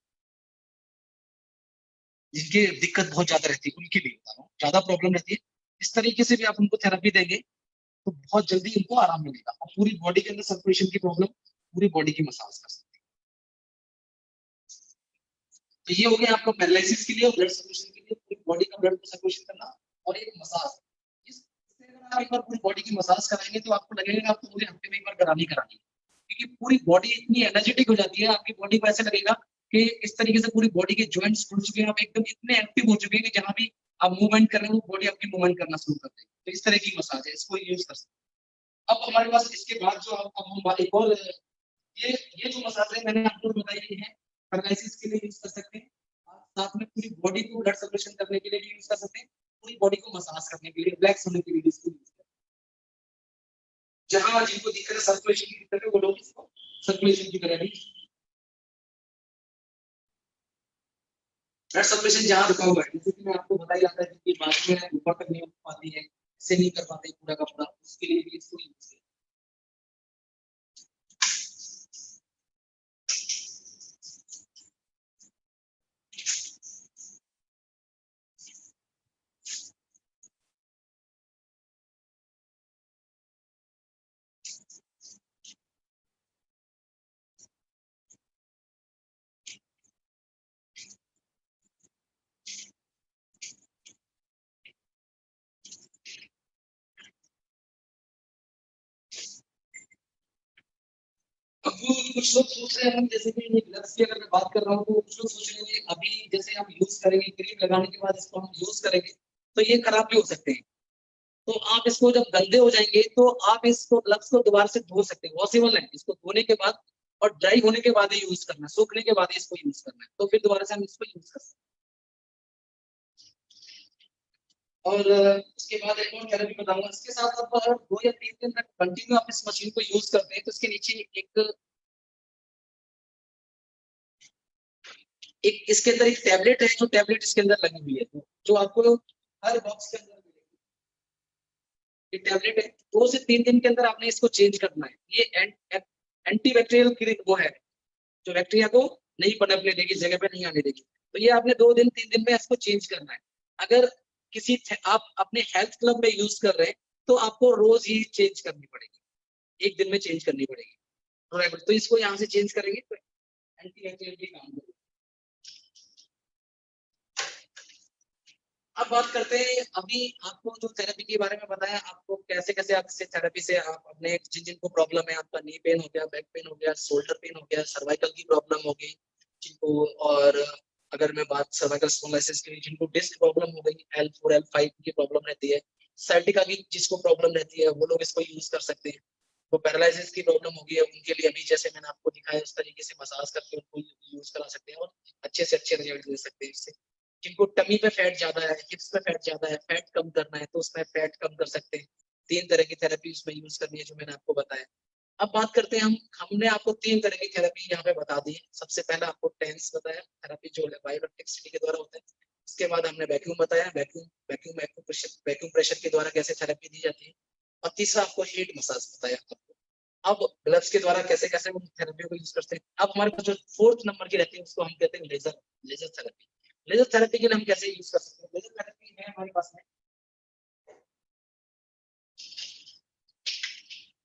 जिनकी दिक्कत बहुत ज्यादा रहती है उनके लिए बता रहा हूँ, ज्यादा प्रॉब्लम रहती है, इस तरीके से भी आप उनको थेरेपी देंगे तो बहुत जल्दी उनको आराम मिलेगा और पूरी बॉडी के अंदर सर्कुलेशन की प्रॉब्लम, पूरी बॉडी की मसाज कर सकते हैं। तो ये हो गया आपको पैरालिसिस के लिए और ब्लड सर्कुलेशन के लिए, पूरी बॉडी का ब्लड सर्कुलेशन करना और एक मसाज। इससे अगर आप एक बार पूरी बॉडी की मसाज कराएंगे तो आपको लगेगा आपको पूरे हफ्ते में एक बार करानी करानी है, क्योंकि पूरी बॉडी इतनी एनर्जेटिक हो जाती है, आपकी बॉडी को ऐसा लगेगा कि इस तरीके से पूरी बॉडी के जॉइंट्स खुल चुके हैं, आप एकदम इतने एक्टिव हो चुके हैं कि जहां भी आप मूवमेंट कर रहे हैं वो बॉडी आपकी मूवमेंट करना शुरू कर देगी। तो इस तरह की मसाज है, इसको यूज कर सकते हैं। अब हमारे पास इसके बाद जो अब हम एक और ये जो मसाज है मैंने आपको बताई है, पैरालिसिस के लिए यूज कर सकते हैं, और साथ में पूरी बॉडी को ब्लड सर्कुलेशन करने के लिए भी यूज कर सकते हैं, पूरी बॉडी को मसाज करने के लिए, रिलैक्स होने के लिए इसको यूज करते हैं। जहां जिनको दिक्कत है सर्कुलेशन की दिक्कत है वो लोग इसको सर्कुलेशन की तरह भी, ब्लड सर्कुलेशन जहां रुका हुआ है, जैसे कि मैं आपको बता ही रहा था कि बात में ऊपर तक नहीं हो पाती है, इससे नहीं कर पाते पूरा का पूरा, उसके लिए भी इसको यूज करें। अब कुछ लोग सोच रहे हैं, जैसे कि ग्लव्स की अगर मैं बात कर रहा हूँ तो कुछ लोग सोच रहे हैं अभी जैसे हम यूज करेंगे, क्रीम लगाने के बाद इसको हम यूज करेंगे तो ये खराब भी हो सकते हैं, तो आप इसको जब गंदे हो जाएंगे तो आप इसको ग्लव्स को दोबारा से धो सकते हैं, वॉशेबल है, इसको धोने के बाद और ड्राई होने के बाद ही यूज करना है, सूखने के बाद ही इसको यूज करना है, तो फिर दोबारा से हम इसको यूज कर सकते हैं। और उसके बाद एक और थेरेपी बताऊंगा, इसके साथ आप अगर 2 या 3 दिन तक कंटिन्यू आप इस मशीन को यूज करते हैं तो इसके नीचे एक इसके अंदर एक टैबलेट है, जो टैबलेट इसके अंदर लगी हुई है, जो आपको हर बॉक्स के अंदर मिलेगी। ये टैबलेट है, 2 से 3 दिन के अंदर आपने इसको चेंज करना है। ये एंटी बैक्टीरियल वो है जो बैक्टीरिया को नहीं पनपने देगी, जगह पे नहीं आने देगी, तो ये आपने 2 दिन 3 दिन में इसको चेंज करना है। अगर किसी आप अपने हेल्थ क्लब में यूज कर रहे हैं तो आपको रोज ही चेंज करनी पड़ेगी, एक दिन में चेंज करनी पड़ेगी, तो इसको यहाँ से चेंज करेंगे तो एंटी बैक्टीरियल भी काम करेगा। अब बात करते हैं, अभी आपको जो थेरेपी के बारे में बताया, आपको कैसे कैसे आप इससे थेरेपी से आप अपने जिन जिनको प्रॉब्लम है, आपका नी पेन हो गया, बैक पेन हो गया, शोल्डर पेन हो गया, सर्वाइकल की प्रॉब्लम हो गई जिनको, और अगर मैं बात सर्वाइकल स्पॉन्डिलोसिस की, जिनको डिस्क प्रॉब्लम हो गई, L4 L5 की प्रॉब्लम रहती है, साइटिका की जिसको प्रॉब्लम रहती है वो लोग इसको यूज कर सकते हैं। वो पैरालिसिस की प्रॉब्लम होगी है उनके लिए अभी जैसे मैंने आपको दिखाया उस तरीके से मसाज करके उनको यूज करा सकते हैं और अच्छे से अच्छे रिजल्ट दे सकते हैं इससे। जिनको टमी पे फैट ज्यादा है, हिप्स पे फैट ज्यादा है, फैट कम करना है, तो उसमें फैट कम कर सकते हैं। 3 तरह की थेरेपी उसमें यूज करनी है जो मैंने आपको बताया। अब बात करते हैं हमने आपको 3 तरह की थेरेपी यहाँ पे बता दी है। सबसे पहला आपको टेंस बताया, थेरेपी जो है बायोइलेक्ट्रिसिटी के द्वारा होता है। उसके बाद हमने वैक्यूम बताया, वैक्यूम प्रेशर के द्वारा कैसे थेरेपी दी जाती है। और तीसरा आपको हीट मसाज बताया आपको। अब ग्लव्स के द्वारा कैसे कैसे हम थेरेपी को यूज करते हैं। अब हमारे पास जो 4th नंबर की रहती है उसको हम कहते हैं लेजर थेरेपी। लेजर थेरेपी के लिए हम कैसे यूज कर सकते हैं। लेजर थेरेपी है हमारे पास में,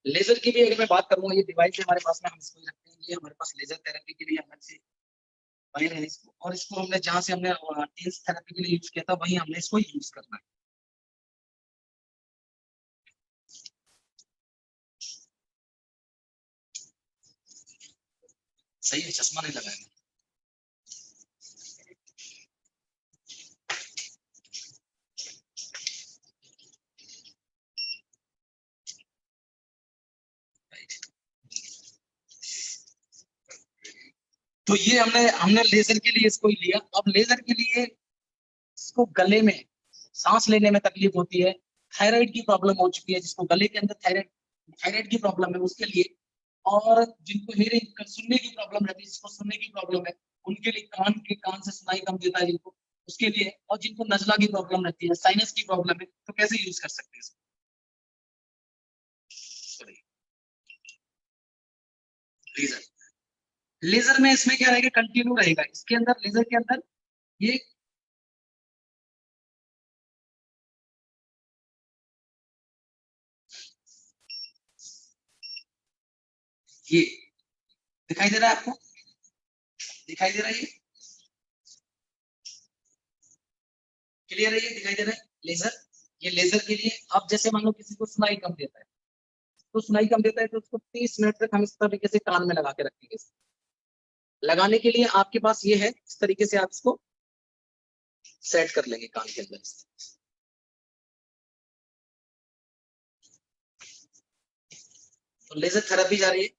लेजर की भी अगर मैं बात करूंगा, ये डिवाइस है हमारे पास में, हम इसको रखते हैं। ये हमारे पास लेजर थेरेपी के लिए अलग से वायर है इसको, और इसको हमने जहां से हमने टेंस थेरेपी के लिए यूज किया था वहीं हमने इसको यूज करना है। सही है, चश्मा नहीं लगाया। तो ये हमने लेजर के लिए इसको ही लिया। अब लेजर के लिए इसको गले में सांस लेने में तकलीफ होती है, थायराइड की प्रॉब्लम हो चुकी है, जिसको गले के अंदर थायराइड की प्रॉब्लम है उसके लिए, और जिनको हियरिंग सुनने की प्रॉब्लम रहती है, जिसको सुनने की प्रॉब्लम है उनके लिए, कान से सुनाई कम देता है जिनको, उसके लिए, और जिनको नजला की प्रॉब्लम रहती है, साइनस की प्रॉब्लम है, तो कैसे यूज कर सकते हैं इसको। लेजर, लेजर में इसमें क्या रहेगा, कंटिन्यू रहेगा इसके अंदर। लेजर के अंदर ये दिखाई दे रहा है आपको, दिखाई दे रहा है, ये क्लियर है, ये दिखाई दे रहा है लेजर। ये लेजर के लिए, अब जैसे मान लो किसी को सुनाई कम देता है, तो सुनाई कम देता है तो उसको 30 मिनट तक हम इस तरीके से कान में लगा के रखेंगे। लगाने के लिए आपके पास ये है, इस तरीके से आप इसको सेट कर लेंगे कान के अंदर। तो लेजर थेरेपी जा रही है।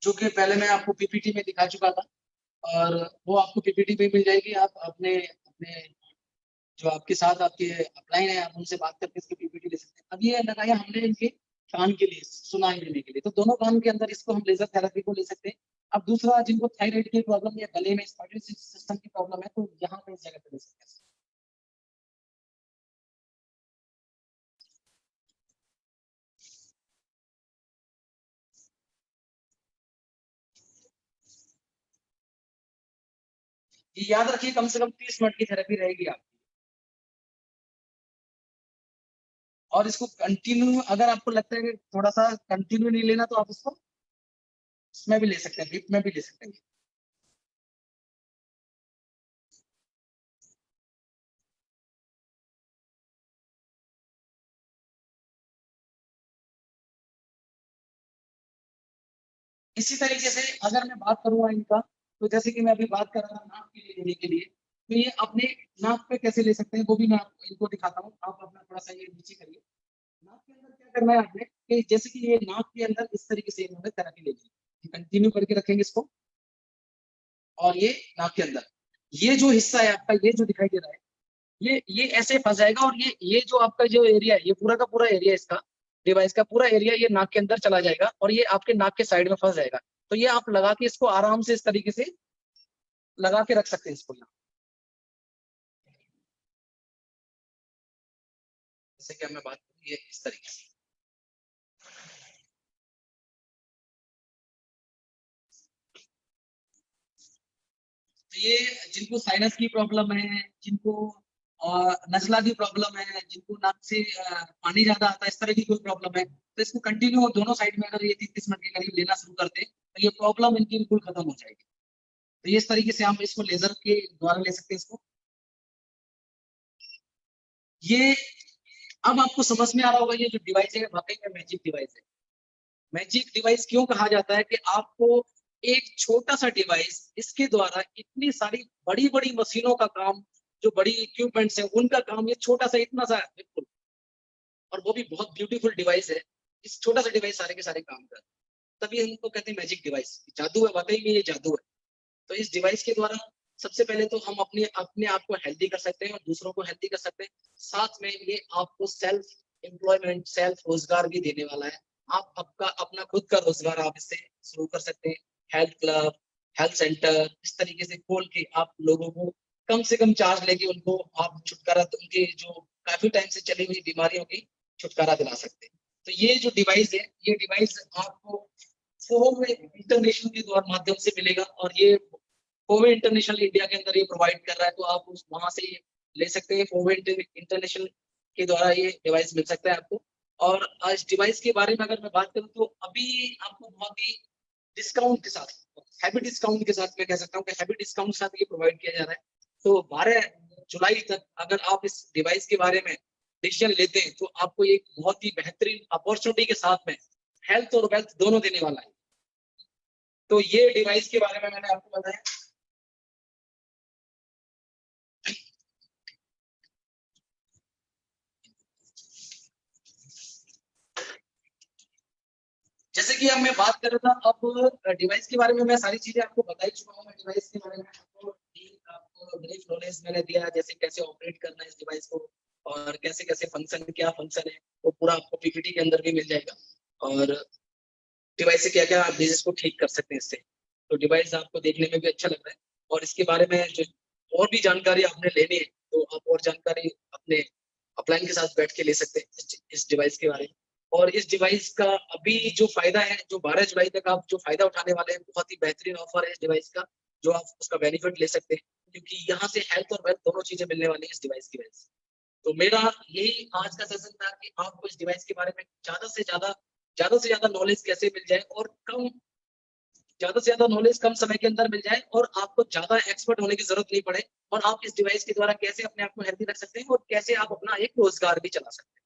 जो कि पहले मैं आपको पीपीटी में दिखा चुका था, और वो आपको पीपीटी में मिल जाएगी। आप अपने अपने जो आपके साथ आपके अपलाइन है, आप उनसे बात करके इसकी पीपीटी ले सकते हैं। अब ये लगाया हमने इनके कान के लिए, सुनाई देने के लिए, तो दोनों कान के अंदर इसको हम लेजर थेरेपी को ले सकते हैं। अब दूसरा, जिनको थायराइड की प्रॉब्लम या गले में स्पाइनल सिस्टम की प्रॉब्लम है, तो यहाँ पे इस जगह पे ले सकते हैं। ये याद रखिए, कम से कम 30 मिनट की थेरेपी रहेगी आपकी। और इसको कंटिन्यू, अगर आपको लगता है कि थोड़ा सा कंटिन्यू नहीं लेना, तो आप इसको इसमें भी ले सकते हैं, ड्रिप में भी ले सकते हैं। इसी तरीके से अगर मैं बात करूंगा इनका, तो जैसे कि मैं अभी बात कर रहा था नाक के लिए लेने के लिए, तो ये अपने नाक पे कैसे ले सकते हैं वो भी मैं आपको इनको दिखाता हूँ। आप अपना थोड़ा सा ये नीचे करिए। नाक के अंदर क्या करना है आपने, कि जैसे कि ये नाक के अंदर इस तरीके से इन्होंने थेरेपी ले ली, कंटिन्यू करके रखेंगे इसको, और ये नाक के अंदर ये जो हिस्सा है आपका, ये जो दिखाई दे रहा है, ये ऐसे फंस जाएगा, और ये जो आपका जो एरिया है, ये पूरा का पूरा एरिया, इसका डिवाइस का पूरा एरिया ये नाक के अंदर चला जाएगा, और ये आपके नाक के साइड में फंस जाएगा। तो ये आप लगा के इसको आराम से इस तरीके से लगा के रख सकते हैं इसको यहाँ। जैसे कि मैं बात करूँ, ये इस तरीके से, तो ये जिनको साइनस की प्रॉब्लम है, जिनको नजला की प्रॉब्लम है, जिनको नाक से पानी ज्यादा आता है, इस तरह की कोई प्रॉब्लम है, तो इसको कंटिन्यू दोनों साइड में अगर ये 30 मिनट के करीब लेना शुरू करते हैं, तो ये प्रॉब्लम इनकी बिल्कुल खत्म हो जाएगी। तो ये इस तरीके से हम इसको लेजर के द्वारा ले सकते हैं इसको। ये अब आपको समझ में आ रहा होगा, ये जो डिवाइस है वाकई में मैजिक डिवाइस है। मैजिक डिवाइस क्यों कहा जाता है, कि आपको एक छोटा सा डिवाइस, इसके द्वारा इतनी सारी बड़ी बड़ी मशीनों का काम जो बड़ी इक्विपमेंट्स हैं उनका काम ये छोटा सा इतना सा है बिल्कुल, और वो भी बहुत ब्यूटीफुल डिवाइस है। इस छोटा सा डिवाइस सारे के सारे काम कर, तभी हमको कहते हैं मैजिक डिवाइस, जादू है, वाकई में ये जादू है। तो इस डिवाइस के द्वारा सबसे पहले तो हम अपने आप को हेल्दी कर सकते हैं और दूसरों को हेल्दी कर सकते हैं। साथ में ये आपको सेल्फ एम्प्लॉयमेंट, सेल्फ रोजगार भी देने वाला है। आप अपना खुद का रोजगार आप इससे शुरू कर सकते हैं। हेल्थ क्लब, हेल्थ सेंटर इस तरीके से खोल के आप लोगों को कम से कम चार्ज लेके उनको आप छुटकारा, उनके जो काफी टाइम से चली हुई बीमारियों की छुटकारा दिला सकते हैं। तो ये जो डिवाइस है, ये डिवाइस आपको फोम इंटरनेशनल के द्वारा माध्यम से मिलेगा, और ये फोवे इंटरनेशनल इंडिया के अंदर ये प्रोवाइड कर रहा है, तो आप उस वहां से ये ले सकते हैं। फोवे इंटरनेशनल के द्वारा ये डिवाइस मिल सकता है आपको। और इस डिवाइस के बारे में अगर मैं बात करूं तो अभी आपको बहुत ही डिस्काउंट के साथ, हैवी डिस्काउंट के साथ मैं कह सकता हूँ कि हैवी डिस्काउंट के साथ ये प्रोवाइड किया जा रहा है। तो 12 जुलाई तक अगर आप इस डिवाइस के बारे में डिसीजन लेते हैं तो आपको एक बहुत ही बेहतरीन अपॉर्चुनिटी के साथ में हेल्थ और वेल्थ दोनों देने वाला है। तो ये डिवाइस के बारे में मैंने आपको बताया। जैसे कि अब मैं बात कर रहा था, अब डिवाइस के बारे में मैं सारी चीजें आपको बता ही चुका हूँ। मैं डिवाइस के बारे में आपको ब्रीफ नॉलेज मैंने दिया, जैसे कैसे ऑपरेट करना है इस डिवाइस को और कैसे कैसे फंक्शन, क्या फंक्शन है, वो पूरा आपको पीपीटी के अंदर भी मिल जाएगा। और डिवाइस से क्या क्या आप डिजीज को ठीक कर सकते हैं इससे। तो डिवाइस आपको देखने में भी अच्छा लग रहा है, और इसके बारे में जो और भी जानकारी आपने लेनी है तो आप और जानकारी अपने अपलाइन के साथ बैठ के ले सकते हैं इस डिवाइस के बारे में। और इस डिवाइस का अभी जो फायदा है, जो 12 जुलाई तक आप जो फायदा उठाने वाले हैं, बहुत ही बेहतरीन ऑफर है इस डिवाइस का, जो आप उसका बेनिफिट ले सकते हैं, क्योंकि यहाँ से हेल्थ और वेल्थ दोनों चीजें मिलने वाली है इस डिवाइस की वजह से। तो मेरा यही आज का सेशन था कि आपको इस डिवाइस के बारे में ज्यादा से ज्यादा नॉलेज कैसे मिल जाए, और ज्यादा से ज्यादा नॉलेज कम समय के अंदर मिल जाए, और आपको ज्यादा एक्सपर्ट होने की जरूरत नहीं पड़े, और आप इस डिवाइस के द्वारा कैसे अपने आप को हेल्दी रख सकते हैं और कैसे आप अपना एक रोजगार भी चला सकते हैं।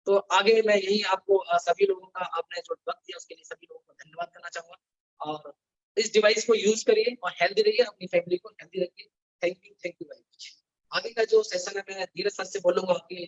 तो आगे मैं यही आपको सभी लोगों का, आपने जो वक्त दिया उसके लिए सभी लोगों को धन्यवाद करना चाहूंगा। और इस डिवाइस को यूज करिए और हेल्दी रहिए, अपनी फैमिली को हेल्दी रखिए। Thank you very much. आगे का जो सेशन है मैं धीरज सर से बोलूंगा कि